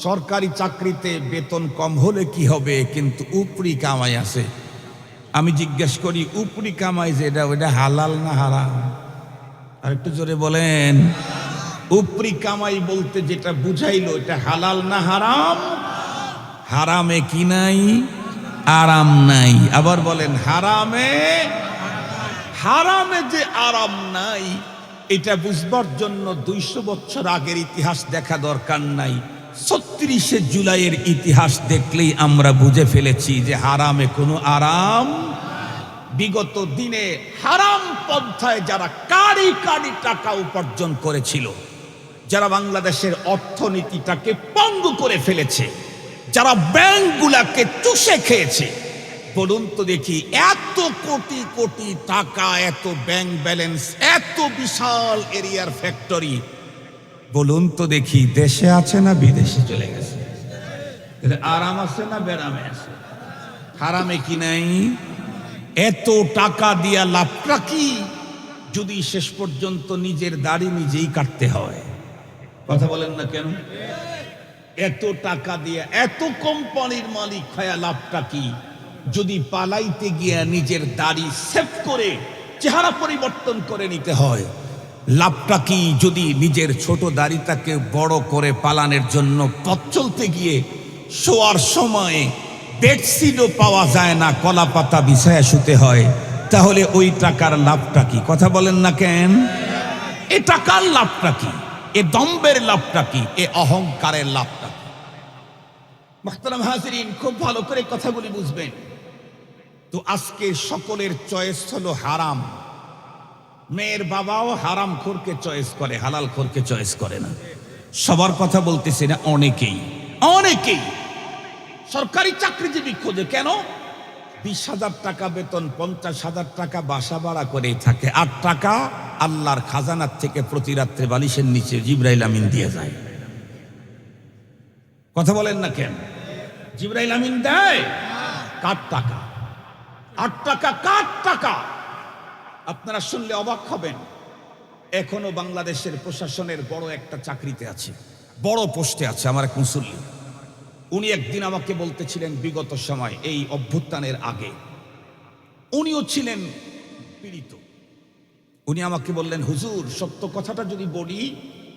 সরকারি চাকরিতে বেতন কম হলে কি হবে, কিন্তু উপরি কামাই আছে। আমি জিজ্ঞেস করি, উপরি কামাই যেটা ওইটা হালাল না হারাম? আর একটু জোরে বলেন। উপরি কামাই বলতে যেটা বুঝাইলো এটা হালাল না হারাম? হারামে কি নাই? আরাম নাই। আবার বলেন হারামে, হারামে যে আরাম নাই এটা বুঝবার জন্য 200 বছর আগের ইতিহাস দেখা দরকার নাই। 36শে জুলাইয়ের ইতিহাস দেখলেই আমরা বুঝে ফেলেছি যে হারামে কোনো আরাম। বিগত দিনে হারাম পন্থায় যারা কারি কারি টাকা উপার্জন করেছিল, যারা বাংলাদেশের অর্থনীতিটাকে পঙ্গু করে ফেলেছে, যারা ব্যাংকগুলাকে চুষে খেয়েছে, বলুন তো দেখি, এত কোটি কোটি টাকা, এত ব্যাংক ব্যালেন্স, এত বিশাল এরিয়ার ফ্যাক্টরি, বলুন তো দেখি দেশে আছে না বিদেশে চলে গেছে? আরাম আছে না বেরামে আছে? হারামে কি নাই? এত টাকা দিয়া লাভটা কি যদি শেষ পর্যন্ত নিজের দাড়ি নিজেই কাটতে হয়? কথা বলেন না কেন? এত টাকা দিয়ে এত কোম্পানির মালিক হয়ে লাভটা কি যদি পালাইতে গিয়া নিজের দাড়ি সেভ করে চেহারা পরিবর্তন করে নিতে হয়? লাভটা কি যদি নিজের ছোট দাড়িটাকে বড় করে পালানোর জন্য পথ চলতে গিয়ে শোয়ার সময় বেডশিটও পাওয়া যায় না, কলা পাতা বিছায়া শুতে হয়? তাহলে ওই টাকার লাভটা কি? কথা বলেন না কেন? এ টাকার লাভটা কি? এ দম্বের লাভটা কি? এ অহংকারের লাভটা কি? মুহতারাম হাজিরিন, খুব ভালো করে কথাগুলি বুঝবেন। তো আজকে সকলের চয়েস হলো হারাম। মেয়ের বাবাও হারাম খোরকে চয়েস করে, হালাল খোরকে চয়েস করে না। সবার কথা বলতেছি না, অনেকেই অনেকেই সরকারি চাকরিজীবী খোঁজে। কেন? 20,000 টাকা বেতন, 50,000 টাকা বাসা ভাড়া করে থাকে, 8 টাকা আল্লাহর খাজানার থেকে প্রতি রাত্রে বালিশের নিচে জিবরাইল আমিন দিয়ে যায়। কথা বলেন না কেন? জিবরাইল আমিন দেয় কার টাকা? 8 টাকা কার টাকা? আপনারা শুনলে অবাক হবেন। এখনো বাংলাদেশের প্রশাসনের বড় একটা চাকরিতে আছে, বড় পোস্টে আছে আমার এক মুসল্লি। উনি একদিন আমাকে বলতেছিলেন, বিগত সময় এই অভ্যুত্থানের আগে উনিও ছিলেন পীড়িত। উনি আমাকে বললেন, হুজুর সত্য কথাটা যদি বলি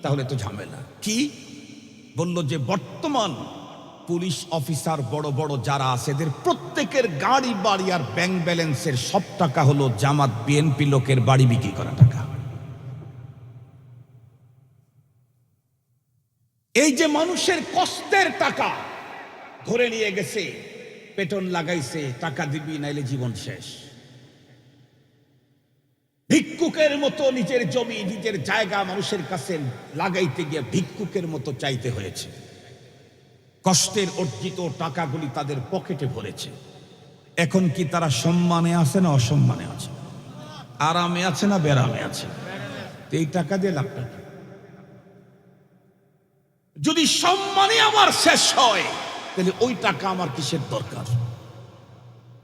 তাহলে তো ঝামেলা। কি? বলল যে বর্তমান পুলিশ অফিসার বড় বড় যারা আছে এদের প্রত্যেকের গাড়ি বাড়ি আর ব্যাংক ব্যালেন্সের সব টাকা হলো জামাত বিএনপি লোকের বাড়ি বিক্রি করা টাকা। এই যে মানুষের কষ্টের টাকা ধরে নিয়ে গেছে, পেটন লাগাইছে, টাকা দিবি নাইলে জীবন শেষ। ভিক্ষুকের মতো নিজের জমি নিজের জায়গা মানুষের কাছে লাগাইতে গিয়ে ভিক্ষুকের মতো চাইতে হয়েছে। কষ্টের অর্জিত টাকাগুলি তাদের পকেটে ভরেছে। এখন কি তারা সম্মানে আছে না অসম্মানে আছে? আরামে আছে না বেরামে আছে? এই টাকা দিয়ে লাভটা কি? যদি সম্মানে আমার শেষ হয় তাহলে ওই টাকা আমার কিসের দরকার?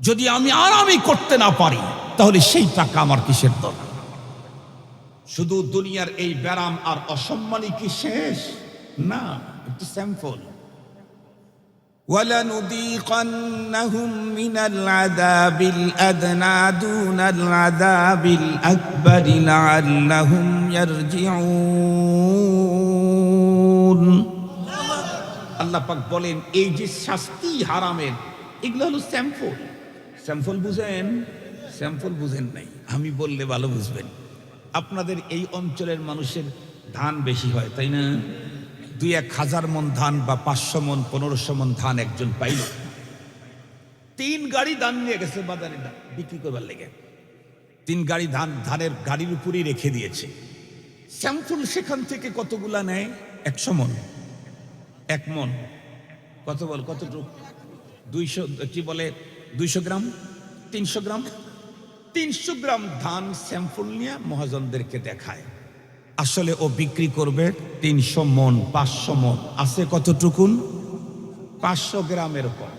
যদি আমি আরামই করতে না পারি তাহলে সেই টাকা আমার কিসের দরকার? শুধু দুনিয়ার এই ব্যারাম আর অসম্মানই কি শেষ? না, একটু স্যাম্পল। وَلَنُذِيقَنَّهُم مِّنَ الْعَذَابِ الْأَدْنَىٰ دُونَ الْعَذَابِ الْأَكْبَرِ لَعَلَّهُمْ يَرْجِعُونَ। আল্লাহ পাক বলেন, এই যে শাস্তি হারামের, এগুলো হলো স্যাম্পল। স্যাম্পল বুঝেন? স্যাম্পল বুঝেন নাই, আমি বললে ভালো বুঝবেন। আপনাদের এই অঞ্চলের মানুষের ধান বেশি হয়, তাই না? 2-1,000 মন ধান বা 500 মন 1500 মন ধান একজন পাইল, 3 গাড়ি ধান নিয়ে গেছে বাজারে বিক্রি করবার লেগে। 3 গাড়ি ধান ধানের গাড়ির উপরেই রেখে দিয়েছে। স্যাম্পল সেখান থেকে কতগুলা নেয়? 100 মন, 1 মন কত বল, কতটুকু? 200 কি বলে, 200 গ্রাম, 300 গ্রাম, 300 গ্রাম ধান স্যাম্পল নিয়ে মহাজনদেরকে দেখায়। আসলে ও বিক্রি করবে 300 মন, 500 মন আছে কতটুকুন? 500 গ্রামের কম।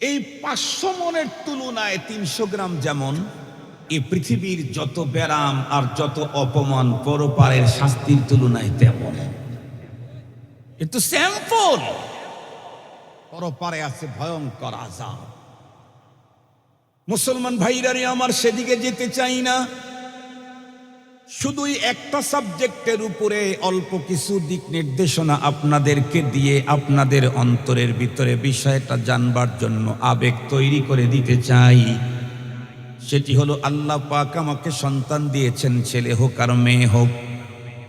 এই 500 মনের তুলনায় 300 গ্রাম যেমন, এই পৃথিবীর যত ব্যারাম আর যত অপমান পরপারের শাস্তির তুলনায় তেমন। কিন্তু স্যাম্পল, পরপারে আছে ভয়ঙ্কর আযাব। মুসলমান ভাইরারে আমার, সেদিকে যেতে চাই না। শুধুই একটা সাবজেক্টের উপরে অল্প কিছু দিক নির্দেশনা আপনাদেরকে দিয়ে আপনাদের অন্তরের ভিতরে বিষয়টা জানবার জন্য আবেগ তৈরি করে দিতে চাই। সেটি হলো আল্লাহ পাক আমাকে সন্তান দিয়েছেন, ছেলে হোক আর মেয়ে হোক।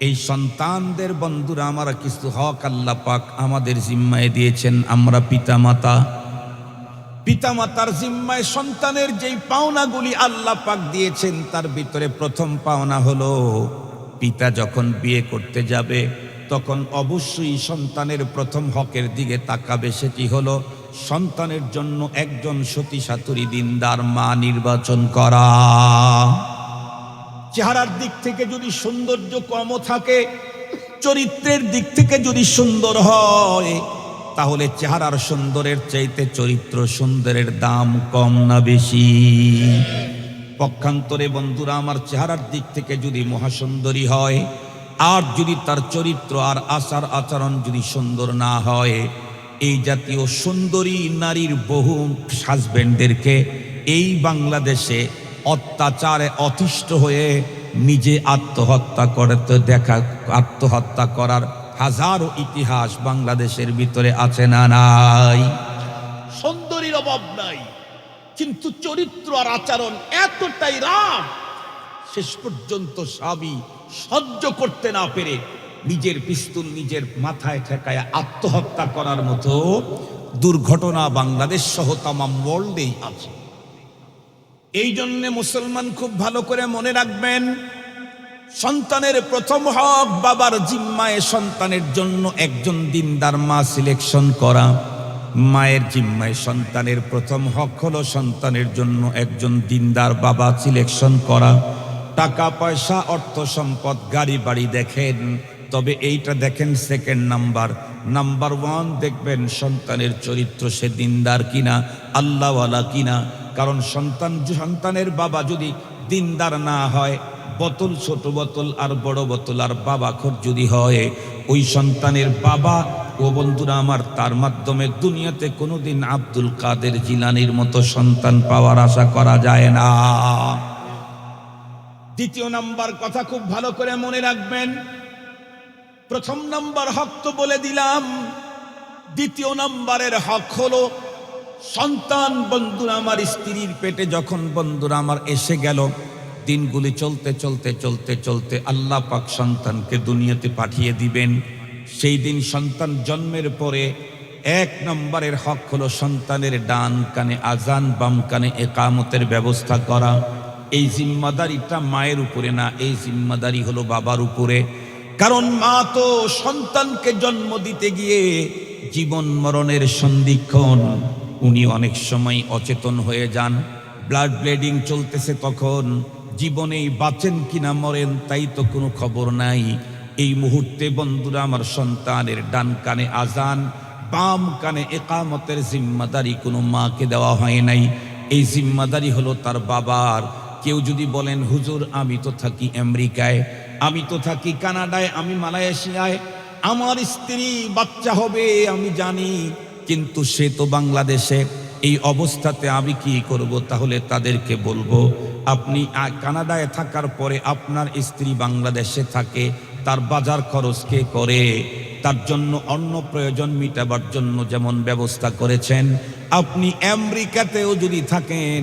এই সন্তানদের বন্ধুরা আমার কিছু হক আল্লাহ পাক আমাদের জিম্মায় দিয়েছেন। আমরা পিতামাতার জিম্মায় সন্তানের যেই পাওনাগুলি আল্লাহ পাক দিয়েছেন, তার ভিতরে প্রথম পাওনা হলো পিতা যখন বিয়ে করতে যাবে তখন অবশ্যই সন্তানের প্রথম হকের দিকে তাকাবে। সেটি হলো সন্তানের জন্য একজন সতী সাতুরী দিনদার মা নির্বাচন করা। চেহারার দিক থেকে যদি সৌন্দর্য কমও থাকে, চরিত্রের দিক থেকে যদি সুন্দর হয়, তাহলে চেহারার সুন্দরের চাইতে চরিত্র সুন্দরের দাম কম না বেশি? পক্ষান্তরে বন্ধুরা আমার, চেহারার দিক থেকে যদি মহাসুন্দরী হয় আর যদি তার চরিত্র আর আচার আচরণ যদি সুন্দর না হয়, এই জাতীয় সুন্দরী নারীর বহু হাজবেন্ডদেরকে এই বাংলাদেশে অত্যাচারে অতিষ্ঠ হয়ে নিজে আত্মহত্যা করার হাজারো ইতিহাস বাংলাদেশের ভিতরে আছে না নাই? সুন্দরীর অভাব নাই, কিন্তু চরিত্র আর আচরণ এতটাই রাগ, শেষ পর্যন্ত স্বামী সহ্য করতে না পেরে নিজের পিস্তল নিজের মাথায় ঠেকায় আত্মহত্যা করার মতো দুর্ঘটনা বাংলাদেশ সহ তামাম ওয়ার্ল্ডেই আছে। এই জন্য মুসলমান খুব ভালো করে মনে রাখবেন, সন্তানের প্রথম হক বাবার জিম্মায় সন্তানের জন্য একজন দিনদার মা সিলেকশন করা। মায়ের জিম্মায় সন্তানের প্রথম হক হলো সন্তানের জন্য একজন দিনদার বাবা সিলেকশন করা। টাকা পয়সা অর্থ সম্পদ গাড়ি বাড়ি দেখেন, তবে এইটা দেখেন সেকেন্ড নাম্বার। নাম্বার ওয়ান দেখবেন সন্তানের চরিত্র, সে দিনদার কিনা, আল্লাহওয়ালা কিনা। কারণ সন্তানের বাবা যদি দিনদার না হয়, বোতল ছোট বোতল আর বড় বোতল আর বাবাখোর যদি হয়, ওই সন্তানের বাবা ও বন্ধুরা আমার, তার মাধ্যমে দুনিয়াতে কোনোদিন আব্দুল কাদের জিলানীর মতো সন্তান পাওয়ার আশা করা যায় না। দ্বিতীয় নাম্বার কথা খুব ভালো করে মনে রাখবেন, প্রথম নাম্বার হক তো বলে দিলাম, দ্বিতীয় নাম্বারের হক হলো সন্তান। বন্ধুরা আমার, স্ত্রীর পেটে যখন বন্ধুরা আমার এসে গেল, দিনগুলি চলতে চলতে চলতে চলতে আল্লাহ পাক সন্তানকে দুনিয়াতে পাঠিয়ে দিবেন। সেই দিন সন্তান জন্মের পরে এক নম্বরের হক হলো সন্তানের ডান কানে আজান, বাম কানে একামতের ব্যবস্থা করা। এই জিম্মাদারিটা মায়ের উপরে না, এই জিম্মাদারি হলো বাবার উপরে। কারণ মা তো সন্তানকে জন্ম দিতে গিয়ে জীবন মরণের সন্ধিক্ষণ, উনি অনেক সময় অচেতন হয়ে যান, ব্লাড ব্লিডিং চলতেছে, তখন জীবনেই বাঁচেন কিনা মরেন তাই তো কোনো খবর নাই। এই মুহূর্তে বন্ধুরা আমার, সন্তানের ডান কানে আজান, বাম কানে একামতের জিম্মাদারি কোনো মাকে দেওয়া হয় নাই। এই জিম্মাদারি হলো তার বাবার। কেউ যদি বলেন, হুজুর আমি তো থাকি আমেরিকায়, আমি তো থাকি কানাডায়, আমি মালয়েশিয়ায়, আমার স্ত্রী বাচ্চা হবে আমি জানি, কিন্তু সে তো বাংলাদেশে, এই অবস্থাতে আমি কি করব? তাহলে তাদেরকে বলবো, আপনি কানাডায় থাকার পরে আপনার স্ত্রী বাংলাদেশে থাকে, তার বাজার খরচ কে করে? তার জন্য অন্য প্রয়োজন মিটাবার জন্য যেমন ব্যবস্থা করেছেন, আপনি আমেরিকাতেও যদি থাকেন,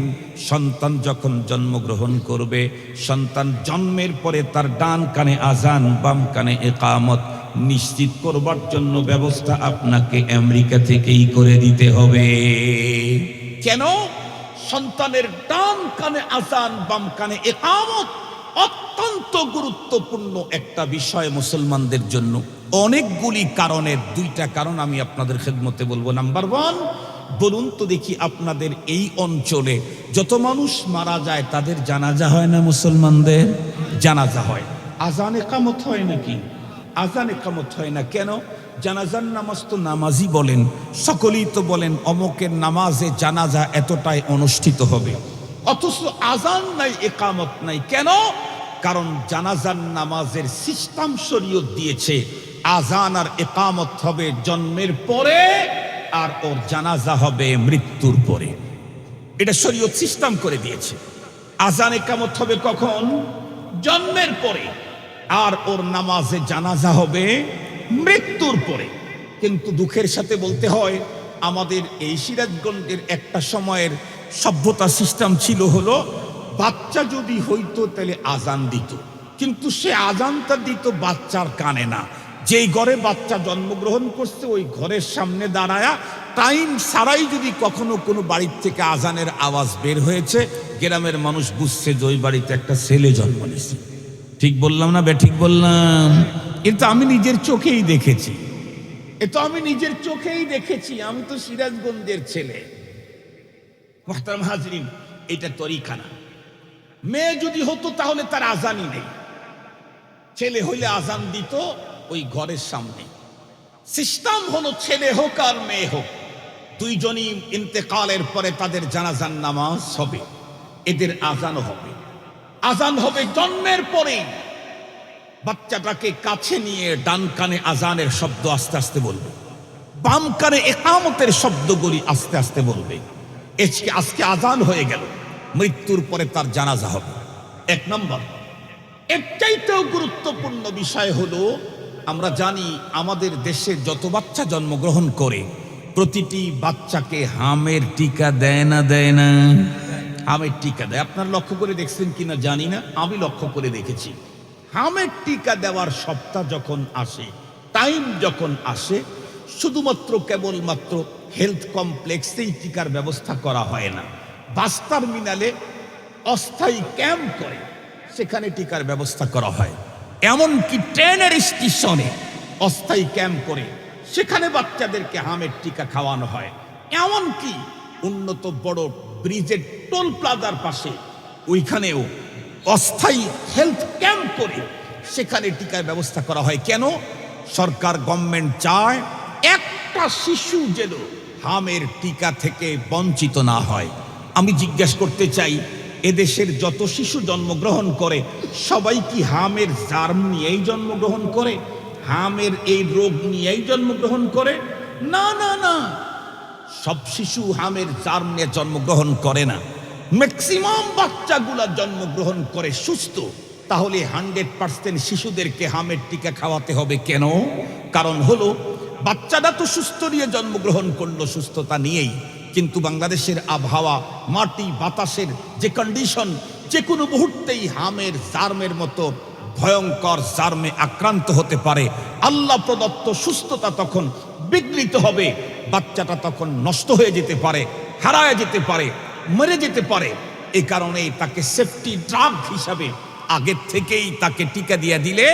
সন্তান যখন জন্মগ্রহণ করবে, সন্তান জন্মের পরে তার ডান কানে আজান, বাম কানে একামত নিশ্চিত করবার জন্য ব্যবস্থা আপনাকে আমেরিকা থেকেই করে দিতে হবে। কেন? সন্তানের ডান কানে আজান, বাম কানে একামত অত্যন্ত গুরুত্বপূর্ণ একটা বিষয় মুসলমানদের জন্য। অনেকগুলি কারণের দুইটা কারণ আমি আপনাদের খেদমতে বলবো। নাম্বার ওয়ান, বলুন তো দেখি, আপনাদের এই অঞ্চলে যত মানুষ মারা যায় তাদের জানাজা হয় না? মুসলমানদের জানাজা হয়, আজান একামত হয় নাকি? আজান একামত হয় না। কেন? জানাজার নামাজ তো নামাজি বলেন, সকলেই তো বলেন অমকের নামাজে জানাজা এতটাই অনুষ্ঠিত হবে, অথচ আজান নাই, একামত নাই। কেন? কারণ জানাজার নামাজের সিস্টেম শরীয়ত দিয়েছে, আজান আর একামত হবে জন্মের পরে, আর ওর জানাজা হবে মৃত্যুর পরে। এটা শরীয়ত সিস্টেম করে দিয়েছে। আজান একামত হবে কখন? জন্মের পরে, আর ওর নামাজে জানাজা হবে মৃত্যুর পরে। কিন্তু দুঃখের সাথে বলতে হয়, আমাদের এই সিরাজগঞ্জের একটা সময়ের সভ্যতা সিস্টেম ছিল হলো, বাচ্চা যদি হইতো তাহলে আজান দিত, কিন্তু সে আজানটা দিত বাচ্চার কানে না। যেই ঘরে বাচ্চা জন্মগ্রহণ করছে ওই ঘরের সামনে দাঁড়ায়া টাইম ছাড়াই যদি কখনো কোনো বাড়ির থেকে আজানের আওয়াজ বের হয়েছে, গ্রামের মানুষ বুঝছে যে ওই বাড়িতে একটা ছেলে জন্ম নিয়েছে। ঠিক বললাম না ঠিক বললাম? কিন্তু আমি নিজের চোখেই দেখেছি, আমি তো সিরাজগঞ্জের ছেলে। মুহতারাম হাজরিন, এটা তরিকা না। মেয়ে যদি হতো তাহলে তার আজানই নেই, ছেলে হইলে আজান দিত ওই ঘরের সামনে। সিস্টেম হলো ছেলে হোক আর মেয়ে হোক, দুইজনই ইন্তেকালের পরে তাদের জানাজার নামাজ হবে, এদের আজান হবে জন্মের পরে। বাচ্চাটাকে কাছে নিয়ে ডান কানে আজানের শব্দ আস্তে আস্তে বলবে, বাম কানে ইকামতের শব্দগুলি আস্তে আস্তে বলবে। আজকে আজান হয়ে গেল, মৃত্যুর পরে তার জানাজা হবে। এক নম্বর। এর চাইতেও গুরুত্বপূর্ণ বিষয় হলো, আমরা জানি আমাদের দেশে যত বাচ্চা জন্মগ্রহণ করে প্রতিটি বাচ্চাকে হামের টিকা দেয় না? হামের টিকা দেয়। আপনারা লক্ষ্য করে দেখছেন কিনা জানি না, আমি লক্ষ্য করে দেখেছি। হামের টিকা দেওয়ার সপ্তাহ যখন আসে, টাইম যখন আসে, শুধুমাত্র কেবলমাত্র হেলথ কমপ্লেক্সেই টিকার ব্যবস্থা করা হয় না, বাস টার্মিনালে অস্থায়ী ক্যাম্প করে সেখানে টিকার ব্যবস্থা করা হয়। এমনকি ট্রেনের স্টেশনে অস্থায়ী ক্যাম্প করে সেখানে বাচ্চাদেরকে হামের টিকা খাওয়ানো হয়। এমনকি উন্নত বড় ব্রিজের টোল প্লাজার পাশে ওইখানেও অস্থায়ী হেলথ ক্যাম্প করে সেখানে টিকার ব্যবস্থা করা হয়। কেন? সরকার গভর্নমেন্ট চায় একটা শিশু যেন হামের টিকা থেকে বঞ্চিত না হয়। আমি জিজ্ঞাসা করতে চাই, এদেশের যত শিশু জন্মগ্রহণ করে সবাই কি হামের জার্ম নিয়েই জন্মগ্রহণ করে? হামের এই রোগ নিয়েই জন্মগ্রহণ করে? না, সব শিশু হামের জার্ম নিয়ে জন্মগ্রহণ করে না। ম্যাক্সিমাম বাচ্চাগুলা জন্মগ্রহণ করে সুস্থ। তাহলে 100% শিশুদেরকে হামের টিকা খাওয়াতে হবে কেন? কারণ হলো, বাচ্চাটা তো সুস্থ নিয়ে জন্মগ্রহণ করলো, সুস্থতা নিয়েই, কিন্তু বাংলাদেশের আবহাওয়া, মাটি, বাতাসের যে কন্ডিশন, যে কোনো মুহূর্তেই হামের জার্মের মতো ভয়ঙ্কর জার্মে আক্রান্ত হতে পারে। আল্লাহ প্রদত্ত সুস্থতা তখন বিঘ্নিত হবে, বাচ্চাটা তখন নষ্ট হয়ে যেতে পারে, হারায় যেতে পারে, মরে যেতে পারে। এই কারণেই তাকে সেফটি ড্রাগ হিসাবে আগের থেকেই তাকে টিকা দিয়ে দিলে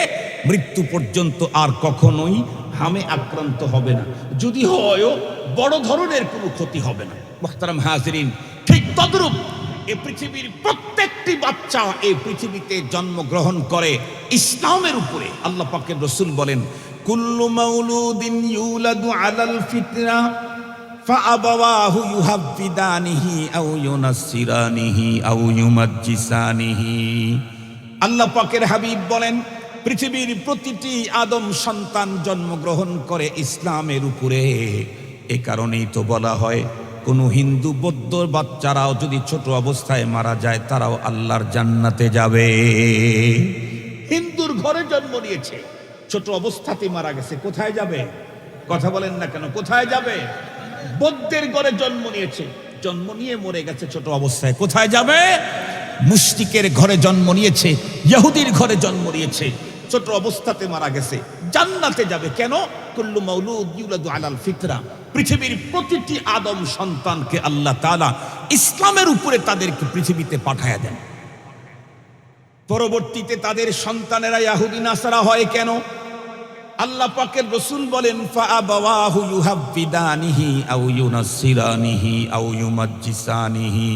মৃত্যু পর্যন্ত আর কখনোই হামে আক্রান্ত হবে না। যদি হয়ও বড় ধরনের কোনো ক্ষতি হবে না। মুহতারাম হাজরিন, ঠিক তদ্রূপ এই পৃথিবীর প্রত্যেকটি বাচ্চা এই পৃথিবীতে জন্মগ্রহণ করে ইসলামের উপরে। আল্লাহ পাকের রাসূল বলেন, কুল্লু মাউলুদিন ইউলাদু আলাল ফিতরা ফাআবাওয়াহু ইউহাব্বিদানিহি আও ইউনাসসিরানিহি আও ইউমাজ্জিসানিহি। আল্লাহ পাকের হাবিব বলেন, পৃথিবীর প্রতিটি আদম সন্তান জন্মগ্রহণ করে ইসলামের উপরে। এ কারণেই তো বলা হয়, কোনো হিন্দু বৌদ্ধ বাচ্চারাও যদি ছোট অবস্থায় মারা যায় তারাও আল্লাহর জান্নাতে যাবে। হিন্দুর ঘরে জন্ম নিয়েছে, ছোট অবস্থাতে মারা গেছে, কোথায় যাবে? কথা বলেন না কেন? কোথায় যাবে? বৌদ্ধের ঘরে জন্ম নিয়েছে, জন্ম নিয়ে মরে গেছে ছোট অবস্থায়, কোথায় যাবে? মুশরিকের ঘরে জন্ম নিয়েছে, ইহুদির ঘরে জন্ম নিয়েছে, ছোট অবস্থাতে মারা গেছে, জান্নাতে যাবে। কেন? কুল্লু মাউলুদ ইউলাদু আলাল ফিতরা। পৃথিবীর প্রতিটি আদম সন্তানকে আল্লাহ তাআলা ইসলামের উপরে তাদেরকে পৃথিবীতে পাঠায়া দেন। পরবর্তীতে তাদের সন্তানেরা ইহুদি নাসারা হয় কেন? আল্লাহ পাকের রাসূল বলেন, ফাআবাওয়াহু ইউহাব্বিদানিহি আও ইউনাসসিরানিহি আও ইউমাজ্জিসানিহি।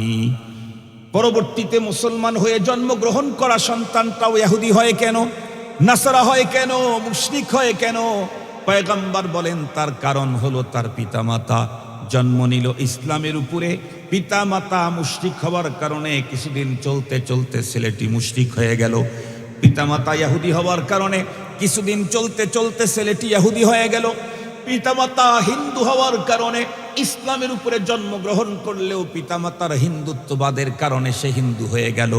পরবর্তীতে মুসলমান হয়ে জন্মগ্রহণ করা সন্তানটাও ইহুদি হয় কেন? নাসারা হয় কেন? মুশরিক হয় কেন? পয়গম্বর বলেন, তার কারণ হলো তার পিতামাতা জন্ম নিল ইসলামের উপরে, পিতামাতা মুশরিক হওয়ার কারণে কিছুদিন চলতে চলতে ছেলেটি মুশরিক হয়ে গেল। পিতামাতা ইহুদি হওয়ার কারণে কিছুদিন চলতে চলতে ছেলেটি ইহুদি হয়ে গেল। পিতামাতা হিন্দু হওয়ার কারণে ইসলামের উপরে জন্মগ্রহণ করলেও পিতামাতার হিন্দুত্ববাদের কারণে সে হিন্দু হয়ে গেল।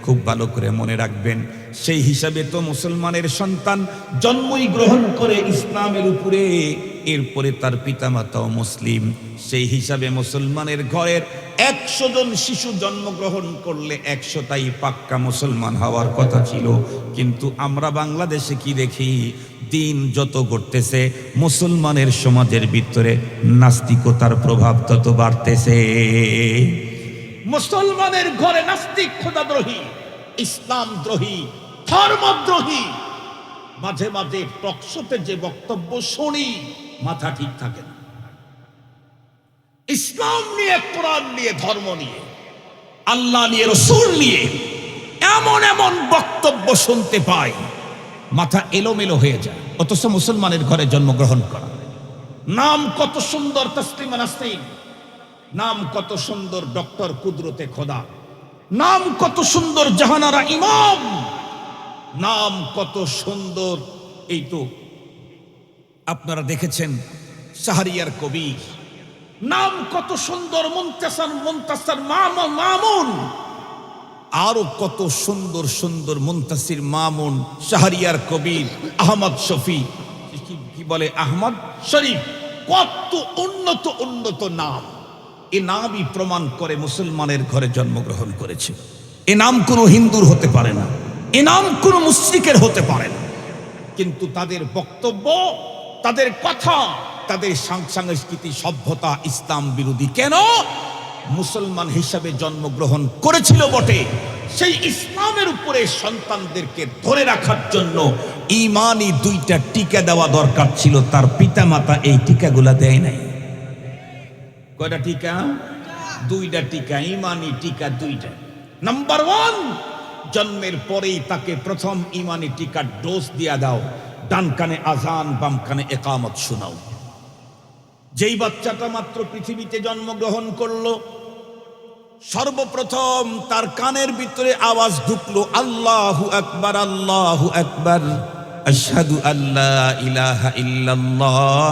খুব ভালো করে মনে রাখবেন, সেই হিসাবে তো মুসলমানের সন্তান জন্মই গ্রহণ করে ইসলামের উপরে, এরপরে তার পিতামাতাও মুসলিম। সেই হিসাবে মুসলমানের ঘরের 100 জন শিশু জন্মগ্রহণ করলে 100টাই পাক্কা মুসলমান হওয়ার কথা ছিল। কিন্তু আমরা বাংলাদেশে কি দেখি, দিন যত ঘটতেছে মুসলমানের সমাজের ভিতরে নাস্তিকতার প্রভাব তত বাড়তেছে। মুসলমানের ঘরে নাস্তিক, খোদাদ্রোহী, ইসলামদ্রোহী, ধর্মদ্রোহী। মাঝে মাঝে টকশোতে যে বক্তব্য শুনি মাথা ঠিক থাকে না। ইসলাম নিয়ে, কোরআন নিয়ে, ধর্ম নিয়ে, আল্লাহ নিয়ে, রাসূল নিয়ে এমন এমন বক্তব্য শুনতে পাই, মাথা এলোমেলো হয়ে যায়। অথচ মুসলমানের ঘরে জন্মগ্রহণ করা, নাম কত সুন্দর তাসলিমা নাসরিন, নাম কত সুন্দর ডক্টর কুদরতে খোদা, নাম কত সুন্দর জাহানারা ইমাম, নাম কত সুন্দর। এই তো আপনারা দেখেছেন শাহরিয়ার কবির, নাম কত সুন্দর মুনতাসার মামুন, আরো কত সুন্দর সুন্দর মুনতাসির, মামুন, শাহরিয়ার কবির, আহমদ শফি, কি বলে আহমদ শরীফ, কত উন্নত উন্নত নাম। এ নামই প্রমাণ করে মুসলমানের ঘরে জন্মগ্রহণ করেছে। এ নাম কোনো হিন্দুর হতে পারে না, এ নাম কোনো মুশরিকের হতে পারে না। কিন্তু তাদের বক্তব্য, তাদের কথা, তাদের সংস্কৃতি, সভ্যতা ইসলাম বিরোধী। কেন? মুসলমান হিসাবে জন্মগ্রহণ করেছিল বটে, সেই ইসলামের উপরে সন্তানদেরকে ধরে রাখার জন্য ঈমানি 2টা টিকা দেওয়া দরকার ছিল। তার পিতামাতা এই টিকাগুলা দেয় নাই। কয়টা টিকা? 2টা টিকা, ঈমানি টিকা 2টা। নাম্বার 1, জন্মের পরেই তাকে প্রথম ঈমানি টিকার ডোজ দিয়া দাও। ডান কানে আজান, বাম কানে ইকামত শোনাও। যেই বাচ্চাটা মাত্র পৃথিবীতে জন্মগ্রহণ করলো, সর্বপ্রথম তার কানের ভিতরে আওয়াজ ঢুকলো, আল্লাহু আকবার, আল্লাহু আকবার, আশহাদু আল্লা ইলাহা ইল্লাল্লাহ,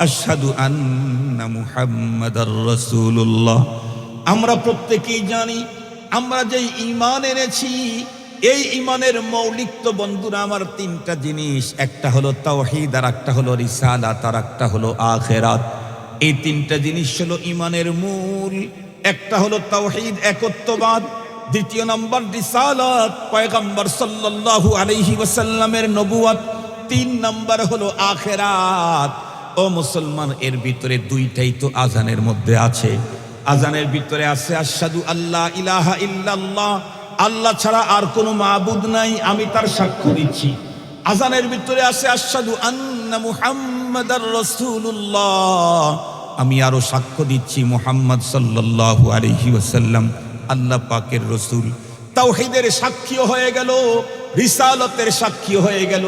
আশহাদু আন্না মুহাম্মাদার রাসূলুল্লাহ। আমরা প্রত্যেকেই জানি, আমরা যেই ঈমান এনেছি, এই ঈমানের মৌলিক তো বন্ধুরা আমার 3টা জিনিস। একটা হলো তাওহীদ, আর একটা হলো রিসালাত, আর একটা হলো আখিরাত। এই 3টা জিনিস হলো ঈমানের মূল। একটা হলো তাওহীদ, একত্ববাদ। দ্বিতীয় নম্বর রিসালাত, পয়গম্বর সাল্লাল্লাহু আলাইহি ওয়াসাল্লামের নবুয়ত। 3 নম্বর হলো আখিরাত। ও মুসলমান, এর ভিতরে 2টাই তো আজানের মধ্যে আছে। আজানের ভিতরে আছে আশহাদু আল্লা ইলাহা ইল্লাল্লাহ, আল্লাহ ছাড়া আর কোনো মাবুদ নাই, আমি তার সাক্ষ্য দিচ্ছি। আজানের ভিতরে আছে আশহাদু আন্না মুহাম্মাদার রাসূলুল্লাহ, আমি আরো সাক্ষ্য দিচ্ছি মুহাম্মদ সাল্লাল্লাহু আলাইহি ওয়াসাল্লাম আল্লাহ পাকের রসুল। তাওহীদের সাক্ষী হয়ে গেল, রিসালাতের সাক্ষী হয়ে গেল।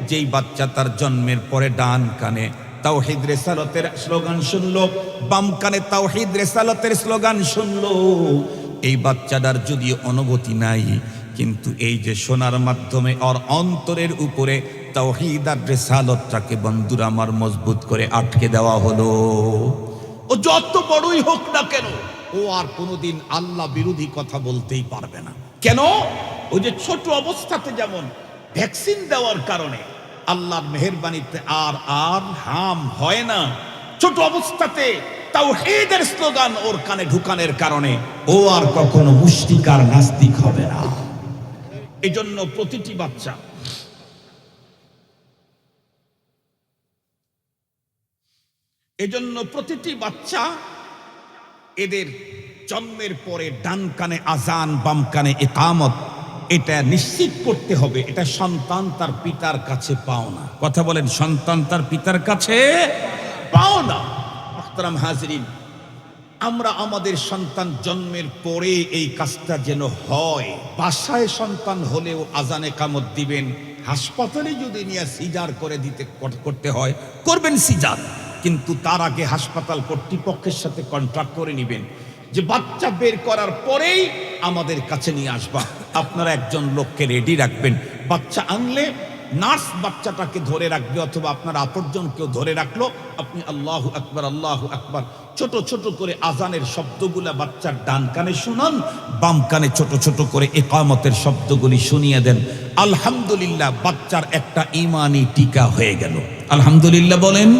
যেই বাচ্চা তার জন্মের পরে ডান কানে তাওহীদ রিসালাতের স্লোগান শুনলো, বাম কানে তাওহীদ রিসালাতের স্লোগান শুনলো, এই বাচ্চাটার যদিও অনুভূতি নাই, কিন্তু এই যে শোনার মাধ্যমে ওর অন্তরের উপরে তাওহীদ আর রিসালাতটাকে বন্ধুরা আমার মজবুত করে আটকে দেওয়া হলো। ও যত বড়ই হোক না কেন, ও আর কোনোদিন আল্লাহ বিরোধী কথা বলতেই পারবে না। কেন? ওই যে ছোট অবস্থাতে যেমন ভ্যাকসিন দেওয়ার কারণে আল্লাহর মেহেরবানিতে আর হাম হয় না, ছোট অবস্থাতে তাওহীদের স্লোগান ওর কানে ঢুকানোর কারণে ও আর কখনো মুশরিক আর নাস্তিক হবে না। এজন্য প্রতিটি বাচ্চা এদের জন্মের পরে ডান কানে আজান, বাম কানে ইকামত, এটা নিশ্চিত করতে হবে। এটা সন্তান তার পিতার কাছে পাও না। কথা বলেন, সন্তান তার পিতার কাছে পাও না। মুহতারাম হাজিরিন, আমরা আমাদের সন্তান জন্মের পরে এই কাজটা যেন হয়। বাসায় সন্তান হলেও আজান ইকামত দিবেন। হাসপাতালে যদি নিয়ে সিজার করে করতে হয় করবেন সিজার, কিন্তু তার আগে হাসপাতাল কর্তৃপক্ষের সাথে কন্ট্রাক্ট করে নেবেন যে বাচ্চা বের করার পরেই আমাদের কাছে নিয়ে আসবা। আপনারা একজন লোককে রেডি রাখবেন। বাচ্চা আনলে নার্স বাচ্চাটাকে ধরে রাখবে, অথবা আপনার আপরজন কেউ ধরে রাখলো, আপনি আল্লাহু আকবার, আল্লাহু আকবার ছোট ছোট করে আজানের শব্দগুলা বাচ্চার ডান কানে শুনান, বাম কানে ছোট ছোট করে ইকামতের শব্দগুলি শুনিয়ে দেন। আলহামদুলিল্লাহ, বাচ্চার একটা ঈমানি টিকা হয়ে গেল। আলহামদুলিল্লাহ বলেন।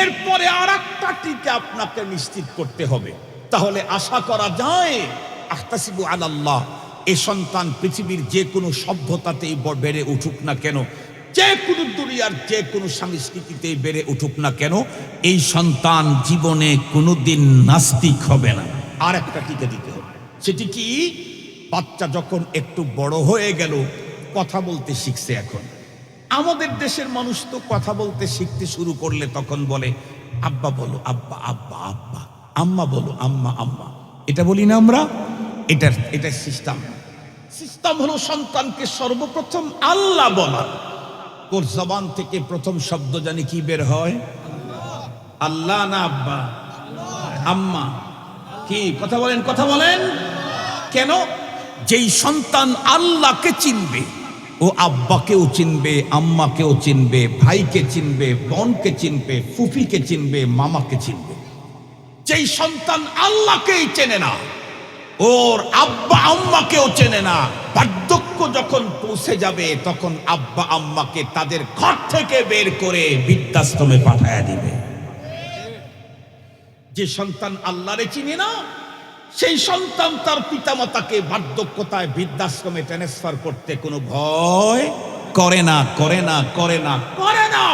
এরপরে আর একটা টিকা আপনাকে নিশ্চিত করতে হবে। তাহলে আশা করা যায়, আহতাসিবু আলাল্লাহ, এই সন্তান পৃথিবীর যে কোনো সভ্যতাতেই বেড়ে উঠুক না কেন, যে কোনো দুনিয়ার যে কোনো সংস্কৃতিতেই বেড়ে উঠুক না কেন, এই সন্তান জীবনে কোনোদিন নাস্তিক হবে না। আর একটা টিকা দিতে হবে। সেটি কি? বাচ্চা যখন একটু বড় হয়ে গেল, কথা বলতে শিখছে। এখন আমাদের দেশের মানুষ তো কথা বলতে শিখতে শুরু করলে তখন বলে আব্বা বলো আব্বা, আব্বা আব্বা, আম্মা বলো আম্মা আম্মা। এটা বলি না আমরা? এটা সিস্টেম হলো সন্তানকে সর্বপ্রথম আল্লাহ বলা। ওর জবান থেকে প্রথম শব্দ জানি কি বের হয়? আল্লাহ না আব্বা? আম্মা। কি কথা বলেন, কথা বলেন। কেন? যেই সন্তান আল্লাহকে চিনবে, ও আব্বাকেও চিনবে, আম্মাকেও চিনবে, ভাইকে চিনবে, বোনকে চিনবে, ফুফিকে চিনবে, মামাকে চিনবে। যেই সন্তান আল্লাহকেই চেনে না, ওর আব্বা আম্মাকেও চেনে না, বার্ধক্য যখন পৌঁছে যাবে তখন আব্বা আম্মাকে তাদের ঘর থেকে বের করে বৃদ্ধাশ্রমে পাঠায়া দিবে। যে সন্তান আল্লাহরে চিনে না, সেই সন্তান তার পিতামাতাকে বার্ধক্যতায় বৃদ্ধাশ্রমে ট্রান্সফার করতে কোনো ভয় করে না, করে না, করে না, করে না।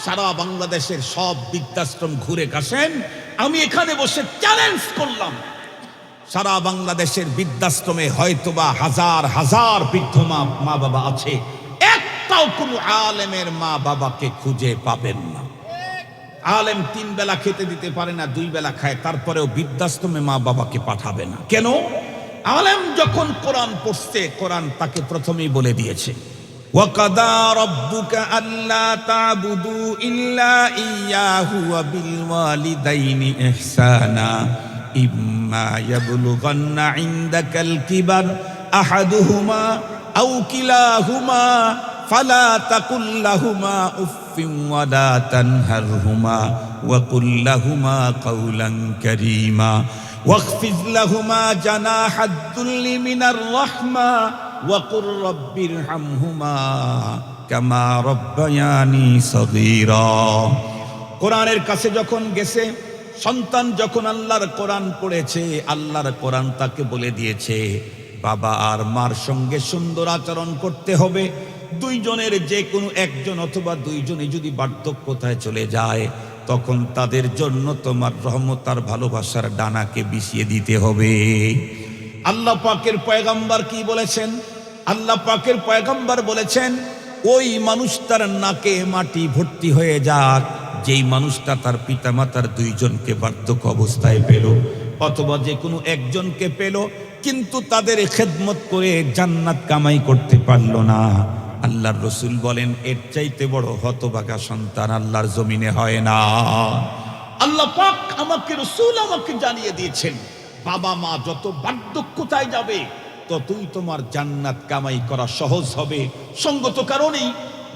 সারা বাংলাদেশের সব বৃদ্ধাশ্রম ঘুরে আসেন, আমি এখানে বসে চ্যালেঞ্জ করলাম, সারা বাংলাদেশের বৃদ্ধাশ্রমে হয়তোবা হাজার হাজার বৃদ্ধ মা বাবা আছে, একটাও কোনো আলেমের মা বাবাকে খুঁজে পাবেন না। আলেম 3 বেলা খেতে দিতে পারে না, 2 বেলা খায়, তারপরেও বৃদ্ধাশ্রমে মা বাবাকে পাঠাবে না। কেন? আলেম যখন কোরআন পড়ছে, কোরআন তাকে প্রথমেই বলে দিয়েছে, ওয়াকাদা রাব্বুকা আল্লা তা'বুদু ইল্লা ইয়্যাহু ওয়া বিল ওয়ালিদাইনি ইহসানা ইম্মা ইয়াবলুগান্না ইনদাকাল কিবার আহাদুহুমা আও কিলাহুমা ফালা তাকুল লাহুমা উফফিন ওয়ালা তানহারহুমা ওয়া কুল লাহুমা কাওলান কারীমা ওয়াখফিজ লাহুমা জানাহাদ দুল্লি মিনার রাহমা ওয়া কুর রাব্বিরহামহুমা কামা রাব্বায়ানি সগীরা। কোরআনের কাছে যখন গেছে, সন্তান যখন আল্লাহর কোরআন পড়েছে, আল্লাহর কোরআন তাকে বলে দিয়েছে বাবা আর মার সঙ্গে সুন্দর আচরণ করতে হবে। 2 জনের যে কোনো একজন অথবা 2 জনে যদি বার্ধক্যতায় চলে যায়, তখন তাদের জন্য তোমার রহমত আর ভালোবাসার ডানাকে বিছিয়ে দিতে হবে। আল্লাহ পাকের পয়গম্বর কি বলেছেন? আল্লাহ পাকের পয়গম্বর বলেছেন, ওই মানুষটার নাকে মাটি ভর্তি হয়ে যাক যেই মানুষটা তার পিতামাতার 2 জনকে বার্ধক্য অবস্থায় পেল, অথবা যে কোনো একজনকে পেল কিন্তু তাদের খেদমত করে জান্নাত কামাই করতে পারলো না। আল্লাহর রসুল বলেন, এর চাইতে বড় হতভাগা সন্তান আল্লাহর জমিনে হয় না। আল্লাহ পাক আমাকে, রসুল আমাকে জানিয়ে দিয়েছেন, বাবা মা যত বার্ধক্যতায় যাবে ততই তোমার জান্নাত কামাই করা সহজ হবে। সঙ্গত কারণেই,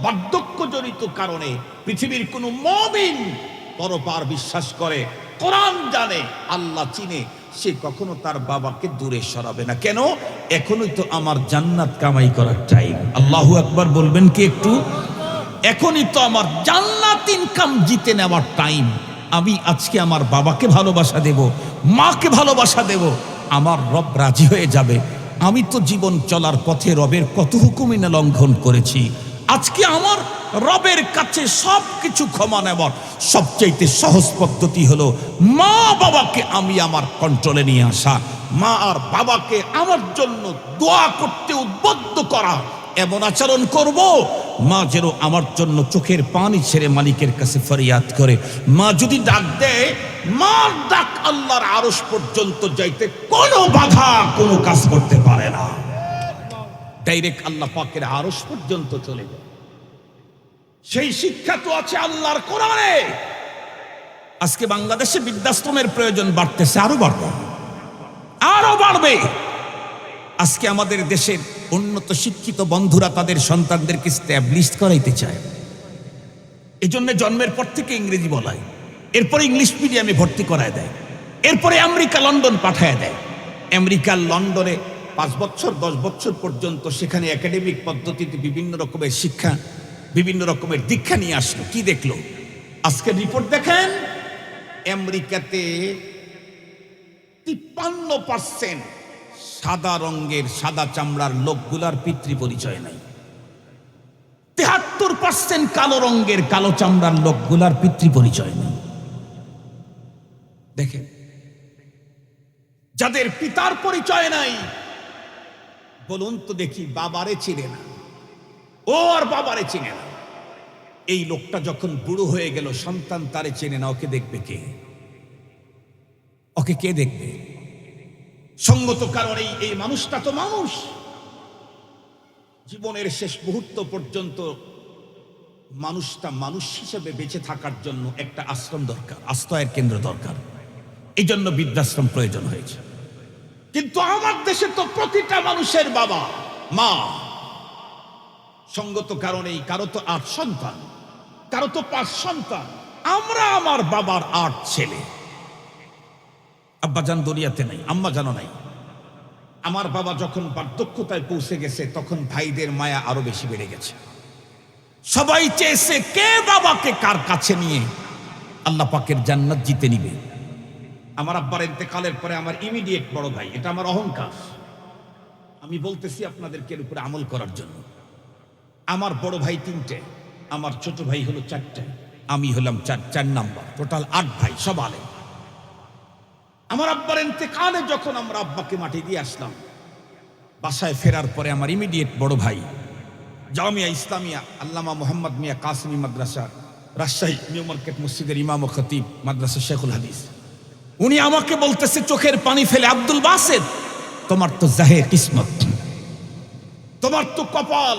বার্ধক্যজনিত কারণে পৃথিবীর কোনো মুমিন পরপার বিশ্বাস করে, কোরআন জানে, আল্লাহ চিনে, সে কখনো তার বাবাকে দূরে সরাবে না। কেন? এখনই তো আমার জান্নাত কামাই করার টাইম। আল্লাহু আকবার বলবেন কি একটু? এখনই তো আমার জান্নাত ইনকাম জিতে নেওয়ার টাইম। আমি আজকে আমার বাবাকে ভালোবাসা দেব, মাকে ভালোবাসা দেব, আমার রব রাজি হয়ে যাবে। আমি তো জীবন চলার পথে রবের কত হুকুমই না লঙ্ঘন করেছি। আজকে আমার রবের কাছে সবকিছু ক্ষমা নেওয়ার সবচাইতে সহজ পদ্ধতি হলো মা বাবাকে আমি আমার কন্ট্রোলে নিয়ে আসা, মা আর বাবাকে আমার জন্য দোয়া করতে উদ্বুদ্ধ করা। এমন আচরণ করব মা যেন আমার জন্য চোখের পানি ছেড়ে মালিকের কাছে ফরিয়াদ করে। মা যদি ডাক দেয়, মার ডাক আল্লাহর আরশ পর্যন্ত যাইতে কোনো বাধা, কোনো কাজ করতে পারে না, ডাইরেক্ট আল্লাহ পাকের আরশ পর্যন্ত চলে যায়। সেই শিক্ষা তো আছে আল্লাহর কোরআনে। আজকে বাংলাদেশে বৃদ্ধাশ্রমের প্রয়োজন বাড়তেছে, আরো বাড়বে, আরো বাড়বে। আজকে আমাদের দেশের উন্নত শিক্ষিত বন্ধুরা তাদের সন্তানদেরকে স্ট্যাবলিশ করাইতে চায়। এজন্য জন্মের পর থেকে ইংরেজি বলায়, এরপরে ইংলিশ মিডিয়ামে ভর্তি করায় দেয়, এরপরে আমেরিকা লন্ডন পাঠায় দেয়। আমেরিকার লন্ডনে 5 বছর 10 বছর পর্যন্ত সেখানে একাডেমিক পদ্ধতিতে বিভিন্ন রকমের শিক্ষা, বিভিন্ন রকমের দীক্ষা নিয়ে আসলো। কি দেখলো? আজকের রিপোর্ট দেখেন, আমেরিকাতে 53% সাদা রঙের, সাদা চামড়ার লোকগুলার পিতৃ পরিচয় নাই। 73% কালো রঙের, কালো চামড়ার লোকগুলার পিতৃ পরিচয় নেই। দেখেন, যাদের পিতার পরিচয় নাই, বলুন তো দেখি, বাবারে চিনে না, ও আর বাবারে চিনে না। এই লোকটা যখন বুড়ো হয়ে গেল, সন্তান তারে চেনে না, ওকে দেখবে কে? ওকে কে দেখবে? সঙ্গত কারণে এই মানুষটা তো মানুষ, জীবনের শেষ মুহূর্ত পর্যন্ত মানুষটা মানুষ হিসেবে বেঁচে থাকার জন্য একটা আশ্রম দরকার, আশ্রয়ের কেন্দ্র দরকার। এই জন্য বৃদ্ধাশ্রম প্রয়োজন হয়েছে। কিন্তু আমার দেশে তো প্রতিটা মানুষের বাবা মা। সঙ্গত কারণেই কারো তো 8 সন্তান, কারো তো 5 সন্তান। আমরা আমার বাবার 8 ছেলে। আব্বাজান দুনিয়াতে নাই, আম্মা জানো নাই। আমার বাবা যখন বার্ধক্যতায় পৌঁছে গেছে, তখন ভাইদের মায়া আরো বেশি বেড়ে গেছে। সবাই চেয়েছে কে বাবাকে কার কাছে নিয়ে আল্লাহ পাকের জান্নাত জিতে নিবে। আমার আব্বার ইন্তেকালের পরে আমার ইমিডিয়েট বড় ভাই, এটা আমার অহংকার, আমি বলতেছি আপনাদেরকে এর উপরে আমল করার জন্য। আমার বড় ভাই 3টে, আমার ছোট ভাই হলো 4টে, আমি হলাম 4 নাম্বার, টোটাল 8 ভাই, সব আলেম। আমার আব্বার ইন্তেকালে যখন আমরা আব্বাকে মাটি দিয়ে আসলাম, বাসায় ফেরার পরে আমার ইমিডিয়েট বড় ভাই জামিয়া ইসলামিয়া আল্লামা মোহাম্মদ মিয়া কাসিমি মাদ্রাসা, রাজশাহী নিউ মার্কেট মসজিদের ইমাম ও খতিব, মাদ্রাসা শেখুল হাদিস, উনি আমাকে বলতেছে চোখের পানি ফেলে, আব্দুল বাসেত, তোমার তো জাহে কিসমত, তোমার তো কপাল।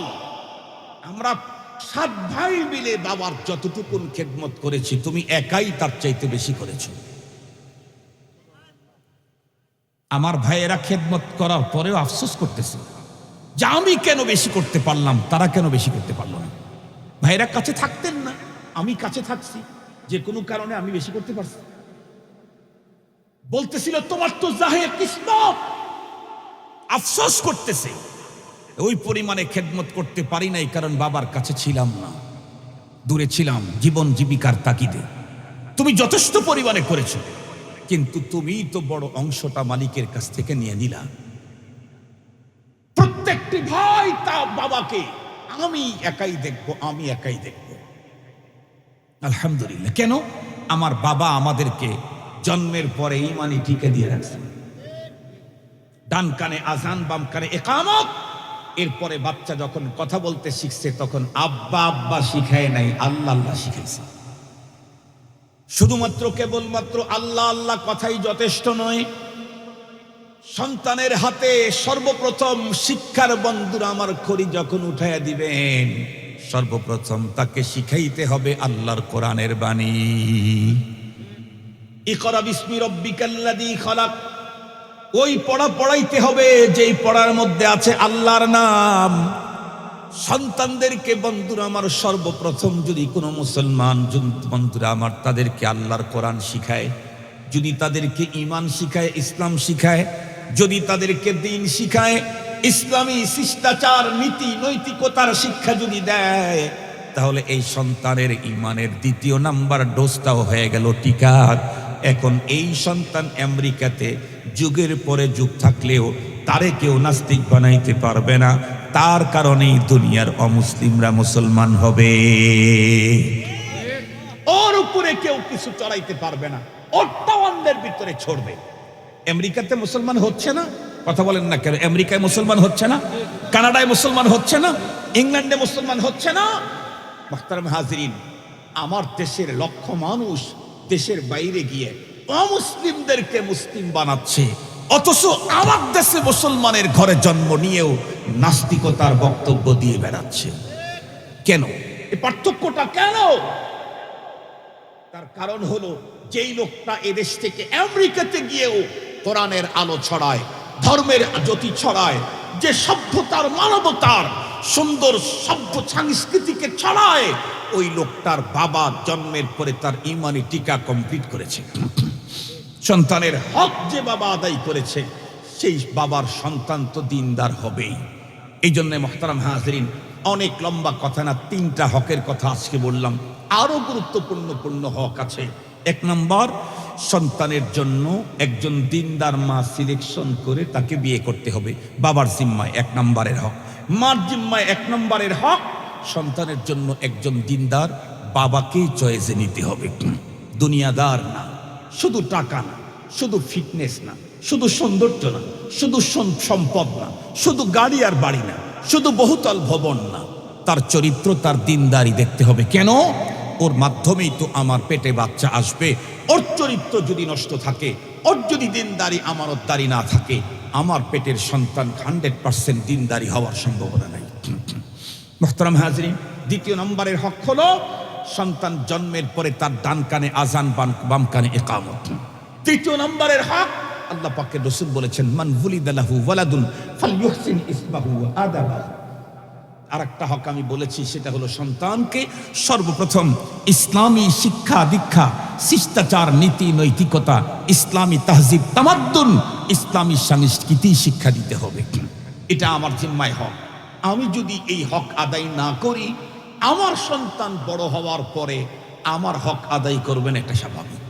আমরা 7 ভাই মিলে বাবার যতটুকুন খেদমত করেছি, তুমি একাই তার চাইতে বেশি করেছো। আমার ভাইয়েরা খেদমত করার পরেও আফসোস করতেছে যে আমি কেন বেশি করতে পারলাম, তারা কেন বেশি করতে পারলো না। ভাইয়েরা কাছে থাকতেন না, আমি কাছে থাকছি, যে কোনো কারণে আমি বেশি করতে পারছি। বলতেছিল তোমার তো জাহে কিসমত, আফসোস করতেছে ওই পরিমাণে খেদমত করতে পারি নাই, কারণ বাবার কাছে ছিলাম না, দূরে ছিলাম জীবন জীবিকার তাগিদে। তুমি যথেষ্ট পরিমাণে করেছো, কিন্তু তুমি তো বড় অংশটা মালিকের কাছ থেকে নিয়ে নিলা। প্রত্যেকটি ভাই তার বাবাকে আমি একাই দেখবো, আমি একাই দেখবো। আলহামদুলিল্লাহ। কেন? আমার বাবা আমাদেরকে জন্মের পরে ইমানি টিকে দিয়ে রাখছে। ডান কানে আজান, বাম কানে ইকামত। এরপরে বাচ্চা যখন কথা বলতে শিখছে, তখন আব্বা আব্বা শিখায় নাই, আল্লাহ আল্লাহ শিখাইছে। শুধুমাত্র কেবলমাত্র আল্লাহ আল্লাহ কথাই যথেষ্ট নয়, সন্তানের হাতে সর্বপ্রথম শিক্ষার বন্ধুরা আমার খড়ি যখন উঠাইয়া দিবেন, সর্বপ্রথম তাকে শিখাইতে হবে আল্লাহর কোরআনের বাণী। ইকরা বিসমি রাব্বিকাল্লাযী খালাক। ওই পড়া পড়াইতে হবে যেই পড়ার মধ্যে আছে আল্লাহর নাম। সন্তানদেরকে বন্ধুরা আমার সর্বপ্রথম যদি কোনো মুসলমান বন্ধুরা আমার তাদেরকে আল্লাহর কোরআন শিখায়, যদি তাদেরকে ঈমান শিখায়, ইসলাম শিখায়, যদি তাদেরকে দ্বীন শিখায়, ইসলামী শিষ্টাচার নীতি নৈতিকতার শিক্ষা যদি দেয়, তাহলে এই সন্তানের ঈমানের 2য় নাম্বার ডোজটাও হয়ে গেল টিকা। এখন এই সন্তান আমেরিকাতে যুগের পরে যুগ থাকলেও তারে কেউ নাস্তিক বানাইতে পারবে না, তার কারণেই দুনিয়ার অমুসলিমরা মুসলমান হবে। ওর উপরে কেউ কিছু চড়াইতে পারবে না, ওরটা অন্যের ভিতরে ছড়বে। আমেরিকাতে মুসলমান হচ্ছে না, কথা বলেন না কেন? আমেরিকায় মুসলমান হচ্ছে না, কানাডায় মুসলমান হচ্ছে না, ইংল্যান্ডে মুসলমান হচ্ছে না। মুহতারাম হাজিরিন, আমার দেশের লক্ষ মানুষ দেশের বাইরে গিয়ে অমুসলিমদেরকে মুসলিম বানাচ্ছে, অথচ আমার দেশে মুসলমানের ঘরে জন্ম নিয়েও নাস্তিকতার বক্তব্য দিয়ে বেড়াচ্ছে। কেন? এই পার্থক্যটা কেন? তার কারণ হলো, যেই লোকটা এদেশ থেকে আমেরিকাতে গিয়েও কোরআনের আলো ছড়ায়, ধর্মের জ্যোতি ছড়ায়, যে সভ্যতার মানবতার সুন্দর সভ্য সংস্কৃতিকে ছড়ায়, ওই লোকটার বাবা জন্মের পরে তার ঈমানি টিকা কমপ্লিট করেছে। সন্তানের হক যে বাবা আদায় করেছে, সেই বাবার সন্তান তো দিনদার হবেই। এই জন্য মুহতারাম হাজরিন, অনেক লম্বা কথা না, 3টা হকের কথা আজকে বললাম। আরো গুরুত্বপূর্ণ হক আছে। 1 নম্বর, সন্তানের জন্য একজন দিনদার মা সিলেকশন করে তাকে বিয়ে করতে হবে। বাবার জিম্মায় 1 নম্বরের হক, মার জিম্মায় 1 নম্বরের হক। সন্তানের জন্য একজন দিনদার বাবাকেই চয়েসে নিতে হবে। দুনিয়াদার না, শুধু টাকা না, শুধু ফিটনেস না, শুধু সৌন্দর্য না, শুধু সম্পদ না, শুধু গাড়ি আর বাড়ি না, শুধু বহুতল ভবন না, তার চরিত্র, তার দিনদারি দেখতে হবে। কেন? ওর মাধ্যমেই তো আমার পেটে বাচ্চা আসবে। ওর চরিত্র যদি নষ্ট থাকে, ওর যদি দিনদারি আমানতদারি না থাকে, আমার পেটের সন্তান 100% দিনদারি হওয়ার সম্ভাবনা নাই। মুহতারাম হাজরিন, 2 নম্বরের হক হলো সন্তান জন্মের পরে তার ডান কানে আজান, বাম কানে ইকামত। 3 নম্বরের হক, আল্লাহ পাকের রাসূল বলেছেন, মান ওয়ালিদা লাহু ওয়ালাদুন ফালইউহসিন ইসমাহু ওয়া আদাবাহু। আরেকটা হক আমি বলেছি, সেটা হলো সন্তানকে সর্বপ্রথম ইসলামী শিক্ষা দীক্ষা, শিষ্টাচার, নীতি নৈতিকতা, ইসলামী তাহজিব তামাদ্দুন, ইসলামী সংস্কৃতি শিক্ষা দিতে হবে। এটা আমার জিম্মায় হক। আমি যদি এই হক আদায় না করি, আমার সন্তান বড় হওয়ার পরে আমার হক আদায় করবেন, এটা স্বাভাবিক।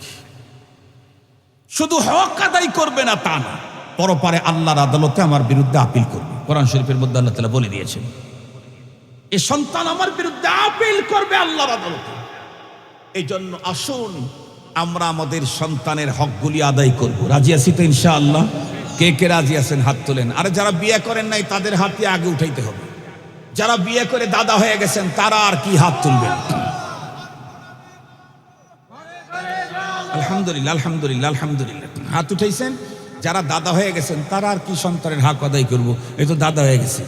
শুধু হক আদায় করবে না তা না, পরপারে আল্লাহর আদালতে আমার বিরুদ্ধে আপিল করবে। কোরআন শরীফের মধ্যে আল্লাহ তাআলা বলে দিয়েছেন, এই সন্তান আমার বিরুদ্ধে আপিল করবে আল্লাহর আদালতে। এই জন্য আসুন আমরা আমাদের সন্তানের হকগুলি আদায় করব। রাজি আছি তো ইনশাআল্লাহ? কে কে রাজি আছেন হাত তোলেন। আরে যারা বিয়ে করেন নাই তাদের হাতই আগে উঠাইতে হবে। যারা বিয়ে করে দাদা হয়ে গেছেন তারা আর কি হাত তুলবেন? আলহামদুলিল্লাহ, আলহামদুলিল্লাহ, আলহামদুলিল্লাহ, হাত উঠাইছেন। যারা দাদা হয়ে গেছেন তারা আর কি সন্তানের হক আদায় করব? এই তো দাদা হয়ে গেছে।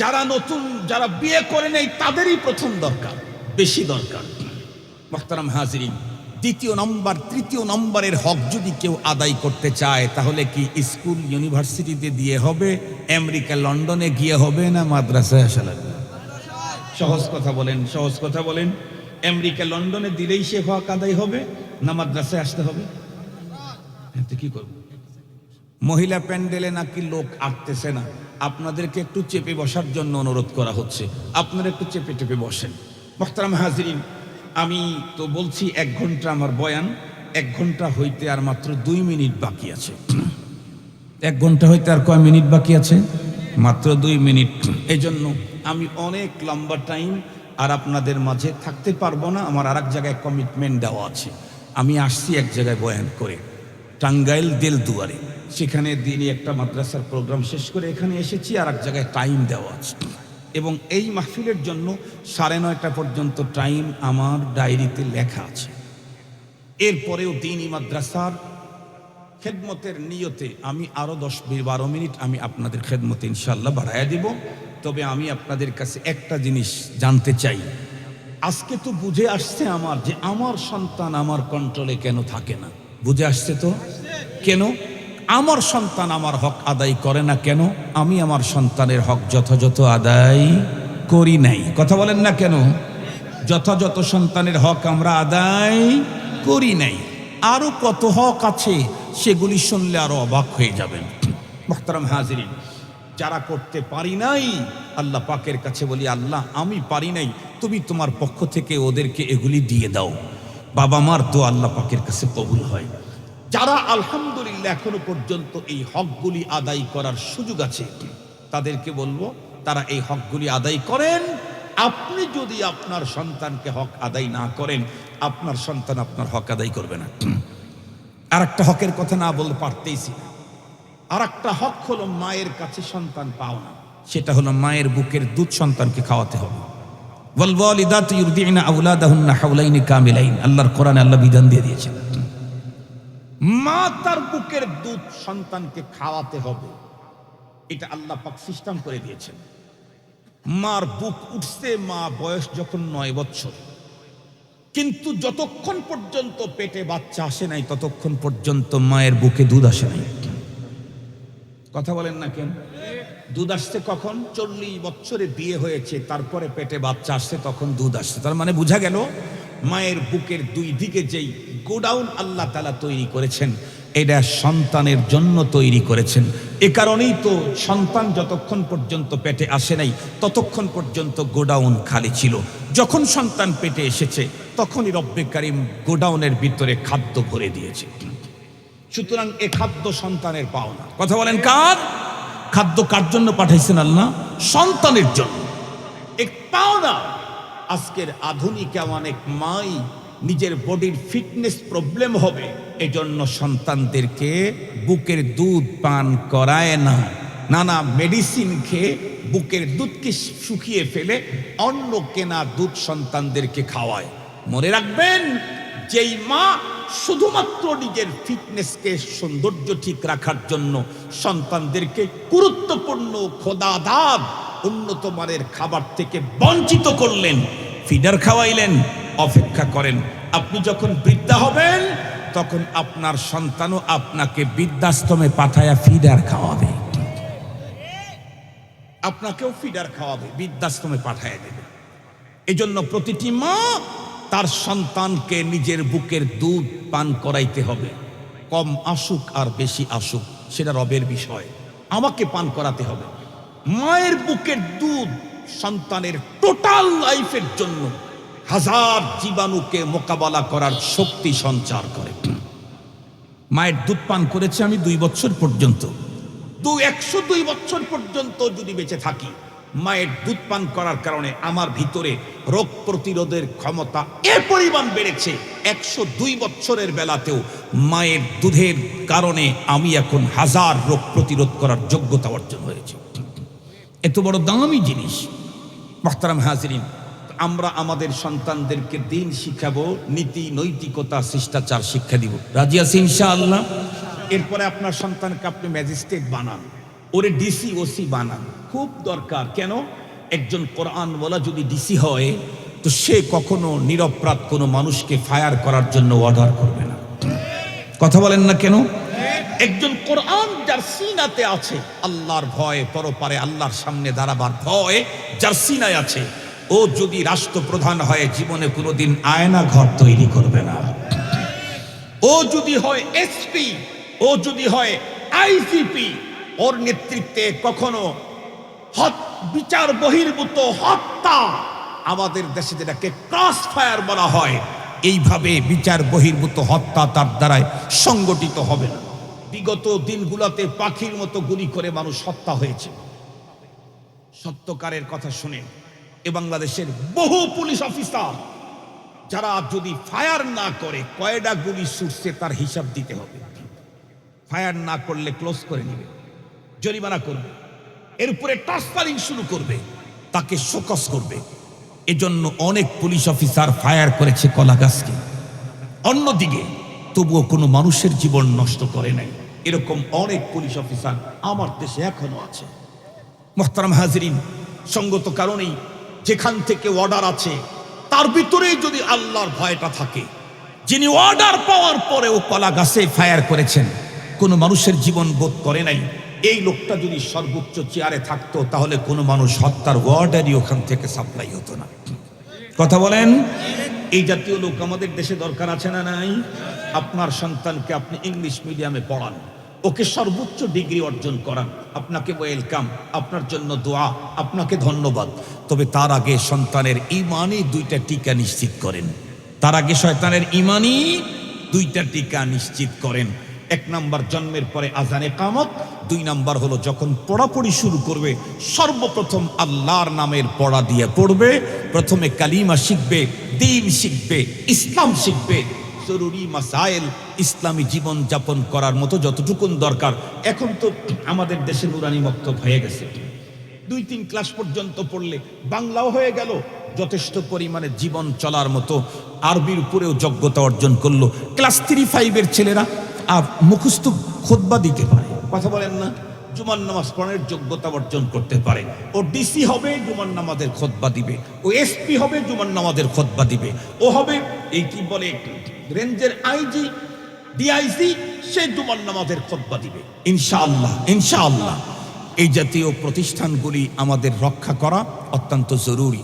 যারা নতুন, যারা বিয়ে করে নেই তাদেরই প্রথম দরকার, বেশি দরকার। মুহতারাম হাজিরিন, 2 নম্বর 3 নম্বরের হক যদি কেউ আদায় করতে চায়, তাহলে কি স্কুল ইউনিভার্সিটিতে দিয়ে হবে, আমেরিকা লন্ডনে গিয়ে হবে, না মাদ্রাসায় আসা লাগবে? সহজ কথা বলেন, সহজ কথা বলেন। আমেরিকা লন্ডনে দিলেই সে হক আদায় হবে, না মাদ্রাসায় আসতে হবে? কি করব? মহিলা প্যান্ডেলে নাকি লোক আটতেছে না, আপনাদেরকে একটু চেপে বসার জন্য অনুরোধ করা হচ্ছে। আপনারা একটু চেপে চেপে বসেন। মুহতারাম হাজিরিন, আমি তো বলছি 1 ঘন্টা আমার বয়ান, 1 ঘন্টা হইতে আর মাত্র 2 মিনিট বাকি আছে। 1 ঘন্টা হইতে আর কয় মিনিট বাকি আছে? মাত্র 2 মিনিট। এই জন্য আমি অনেক লম্বা টাইম আর আপনাদের মাঝে থাকতে পারবো না। আমার আর এক জায়গায় কমিটমেন্ট দেওয়া আছে। আমি আসছি এক জায়গায় বয়ান করে, টাঙ্গাইল দেলদুয়ারে। সেখানে দিনই একটা মাদ্রাসার প্রোগ্রাম শেষ করে এখানে এসেছি, আর এক জায়গায় টাইম দেওয়া আছে। এবং এই মাহফিলের জন্য 9:30 পর্যন্ত টাইম আমার ডায়েরিতে লেখা আছে। এরপরেও দিনই মাদ্রাসার খেদমতের নিয়তে আমি আরো 10-12 মিনিট আমি আপনাদের খেদমতে ইনশাআল্লাহ বাড়াইয়া দিব। তবে আমি আপনাদের কাছে একটা জিনিস জানতে চাই। আজকে তো বুঝে আসছে আমার যে আমার সন্তান আমার কন্ট্রোলে কেন থাকে না। বুঝে আসছে তো? কেন আমার সন্তান আমার হক আদায় করে না? কেন আমি আমার সন্তানের হক যথাযথ আদায় করি নাই? কথা বলেন না কেন? যথাযথ সন্তানের হক আমরা আদায় করি নাই। আরো কত হক আছে, সেগুলি শুনলে আরো অবাক হয়ে যাবেন। মুহতারাম হাজিরিন, যারা করতে পারি নাই, আল্লাহ পাকের কাছে বলি, আল্লাহ আমি পারি নাই, তুমি তোমার পক্ষ থেকে ওদেরকে এগুলি দিয়ে দাও। বাবা মার তো আল্লাহ পাকের কাছে কবুল হয়। যারা আলহামদুলিল্লাহ এখনো পর্যন্ত এই হকগুলি আদায় করার সুযোগ আছে, তাদেরকে বলবো তারা এই হকগুলি আদায় করেন। আপনি যদি আপনার সন্তানকে হক আদায় না করেন, আপনার সন্তান আপনার হক আদায় করবে না। আর একটা হকের কথা না বলতে পারতেইছি। আর একটা হক হলো মায়ের কাছে সন্তান পাওনা। সেটা হলো মায়ের বুকের দুধ সন্তানকে খাওয়াতে হবে। ওয়াল ওয়ালিদাতু ইউরদি'না আওলাদাহুন্না হাওলাইনি কামিলাইন, আল্লাহর কোরআনে আল্লাহ বিধান দিয়ে দিয়েছেন, মা তার বুকের দুধ সন্তানকে খাওয়াতে হবে। এটা আল্লাহ পাক সিস্টেম করে দিয়েছেন। মার বুক উঠছে, মা বয়স যখন 9 বছর, কিন্তু যতক্ষণ পর্যন্ত পেটে বাচ্চা আসে নাই ততক্ষণ পর্যন্ত মায়ের বুকে দুধ আসে নাই। কথা বলেন না কেন? দুধ আসছে কখন? 40 বছরে বিয়ে হয়েছে, তারপরে পেটে বাচ্চা আসছে, তখন দুধ আসছে। তার মানে বোঝা গেল মায়ের বুকের দুই দিকে যেই গোডাউন আল্লাহ তাআলা তৈরি করেছেন, এটা সন্তানের জন্য তৈরি করেছেন। এ কারণেই তো সন্তান যতক্ষণ পর্যন্ত পেটে আসে নাই ততক্ষণ পর্যন্ত গোডাউন খালি ছিল। যখন সন্তান পেটে এসেছে তখনই রব্বে কারিম গোডাউনের ভিতরে খাদ্য ভরে দিয়েছে। সুতরাং এ খাদ্য সন্তানের পাওনা। কথা বলেন কার? খাদ্য কার জন্য পাঠাইছেন আল্লাহ? সন্তানের জন্য। এক পাওনা। আজকের আধুনিক অনেক মাই নিজের বডির ফিটনেস প্রবলেম হবে এজন্য সন্তানদেরকে বুকের দুধ পান করায় না, নানা মেডিসিন খেয়ে বুকের দুধকে শুকিয়ে ফেলে অন্য কেনা দুধ সন্তানদেরকে খাওয়ায়। মনে রাখবেন, যেই মা শুধুমাত্র নিজের ফিটনেসকে সৌন্দর্য ঠিক রাখার জন্য সন্তানদেরকে গুরুত্বপূর্ণ খোদাদাদ উন্নত মানের খাবার থেকে বঞ্চিত করলেন, ফিডার খাওয়াইলেন, অপেক্ষা করেন আপনি যখন বৃদ্ধা হবেন তখন আপনার সন্তানও আপনাকে বৃদ্ধাশ্রমে পাঠায়া ফিডার খাওয়াবে, আপনাকেও ফিডার খাওয়াবে, বৃদ্ধাশ্রমে পাঠায়া দেবে। এজন্য প্রতিটি মা তার সন্তানকে নিজের বুকের দুধ পান করাইতে হবে। কম আসুক আর বেশি আসুক সেটা রবের বিষয়, আমাকে পান করাতে হবে। মায়ের বুকের দুধ সন্তানের টোটাল লাইফের জন্য হাজার জীবাণুকে মোকাবেলা করার শক্তি সঞ্চার করে। মায়ের দুধ পান করেছে আমি 2 বছর পর্যন্ত, 102 বছর পর্যন্ত যদি বেঁচে থাকি, মায়ের দুধ পান করার কারণে আমার ভিতরে রোগ প্রতিরোধের ক্ষমতা এ পরিমাণ বেড়েছে। 102 বছরের বেলাতেও মায়ের দুধের কারণে আমি এখন 1000 রোগ প্রতিরোধ করার যোগ্যতা অর্জন হয়েছে। এত বড় দামি জিনিস। মুহতারাম হাজিরিন, আমরা আমাদের সন্তানদেরকে দিন শিখাবো, নীতি নৈতিকতা শিষ্টাচার শিক্ষা দিব। রাজি আছি ইনশাআল্লাহ? এরপরে আপনার সন্তানকে আপনি ম্যাজিস্ট্রেট বানান, ওরে ডিসি ওসি বানান, খুব দরকার। কেন? একজন কোরআনওয়ালা যদি ডিসি হয় তো সে কখনো নিরপরাধ কোনো মানুষকে ফায়ার করার জন্য অর্ডার করবে না। কথা বলেন না কেন? একজন কোরআন যার সিনাতে আছে, আল্লাহর ভয়, পরপারে আল্লাহর সামনে দাঁড়াবার ভয় যার সিনায় আছে, ও যদি রাষ্ট্রপ্রধান হয় জীবনে কোনোদিন আয়না ঘর তৈরি করবে না। ও যদি হয় এসপি, ও যদি হয় আইজিপি, ওর নেতৃত্বে কখনো বিচার বহির্ভূত হত্যা, আমাদের দেশে যেটাকে ক্রস ফায়ার বলা হয়, এইভাবে বিচার বহির্ভূত হত্যা তার দ্বারাই সংগঠিত হবে না। বিগত দিনগুলোতে পাখির মতো গুলি করে মানুষ হত্যা হয়েছে। সত্যকারের কথা শুনে এ বাংলাদেশের বহু পুলিশ অফিসার যারা যদি ফায়ার না করে কয়টা গুলি ছুটছে তার হিসাব দিতে হবে। ফায়ার না করলে ক্লোজ করে নেবে, জরিমানা করবে, এরপরে ট্রান্সফারিং শুরু করবে, তাকে শোকস করবে। এজন্য অনেক পুলিশ অফিসার ফায়ার করেছে কলাগাছকে, অন্যদিকে তবুও কোনো মানুষের জীবন নষ্ট করে নাই। এরকম অনেক পুলিশ অফিসার আমার দেশে এখনো আছে। মুহতারাম হাজিরিন, সঙ্গত কারণেই যেখান থেকে অর্ডার আছে তার ভিতরেই যদি আল্লাহর ভয়টা থাকে, যিনি অর্ডার পাওয়ার পরেও কলা গাছে ফায়ার করেছেন, কোনো মানুষের জীবন বোধ করে নাই, এই লোকটা যদি সর্বোচ্চ চেয়ারে থাকতো তাহলে কোনো মানুষ হত্যার অর্ডারই ওখান থেকে সাপ্লাই হতো না। কথা বলেন? এই জাতীয় লোক আমাদের দেশে দরকার আছে না নাই? আপনার সন্তানকে আপনি ইংলিশ মিডিয়ামে পড়ান, ওকে সর্বোচ্চ ডিগ্রি অর্জন করান, আপনাকে ওয়েলকাম, আপনার জন্য দোয়া, আপনাকে ধন্যবাদ। তবে তার আগে সন্তানের ইমানি 2টা টিকা নিশ্চিত করেন। তার আগে শয়তানের ইমানি 2টা টিকা নিশ্চিত করেন। 1 নাম্বার জন্মের পরে আযানে কামত, 2 নাম্বার হলো যখন পড়াপড়ি শুরু করবে সর্বপ্রথম আল্লাহর নামের পড়া দিয়ে পড়বে। প্রথমে কালিমা শিখবে, দ্বীন শিখবে, ইসলাম শিখবে, জরুরি মাসাইল, ইসলামী জীবন যাপন করার মতো যতটুকুন দরকার। এখন তো আমাদের দেশে নুরানি মক্তব হয়ে গেছে, 2-3 ক্লাস পর্যন্ত পড়লে বাংলাও হয়ে গেল, যথেষ্ট পরিমাণে জীবন চলার মতো আরবির উপরেও যোগ্যতা অর্জন করলো। ক্লাস 3-5 ছেলেরা আর মুখস্থ খুতবা দিতে পারে। কথা বলেন না? জুমার নামাজ পড়ার যোগ্যতা অর্জন করতে পারে। ও ডিসি হবে, জুমার নামাজের খুতবা দিবে। ও এসপি হবে, জুমার নামাজের খুতবা দিবে। ও হবে এই কি বলে রেঞ্জের আইজি, ডিআইজি, সে জুমার নামাজের খুতবা দিবে। ইনশাআল্লাহ, ইনশাআল্লাহ এই জাতীয় প্রতিষ্ঠানগুলি আমাদের রক্ষা করা অত্যন্ত জরুরি।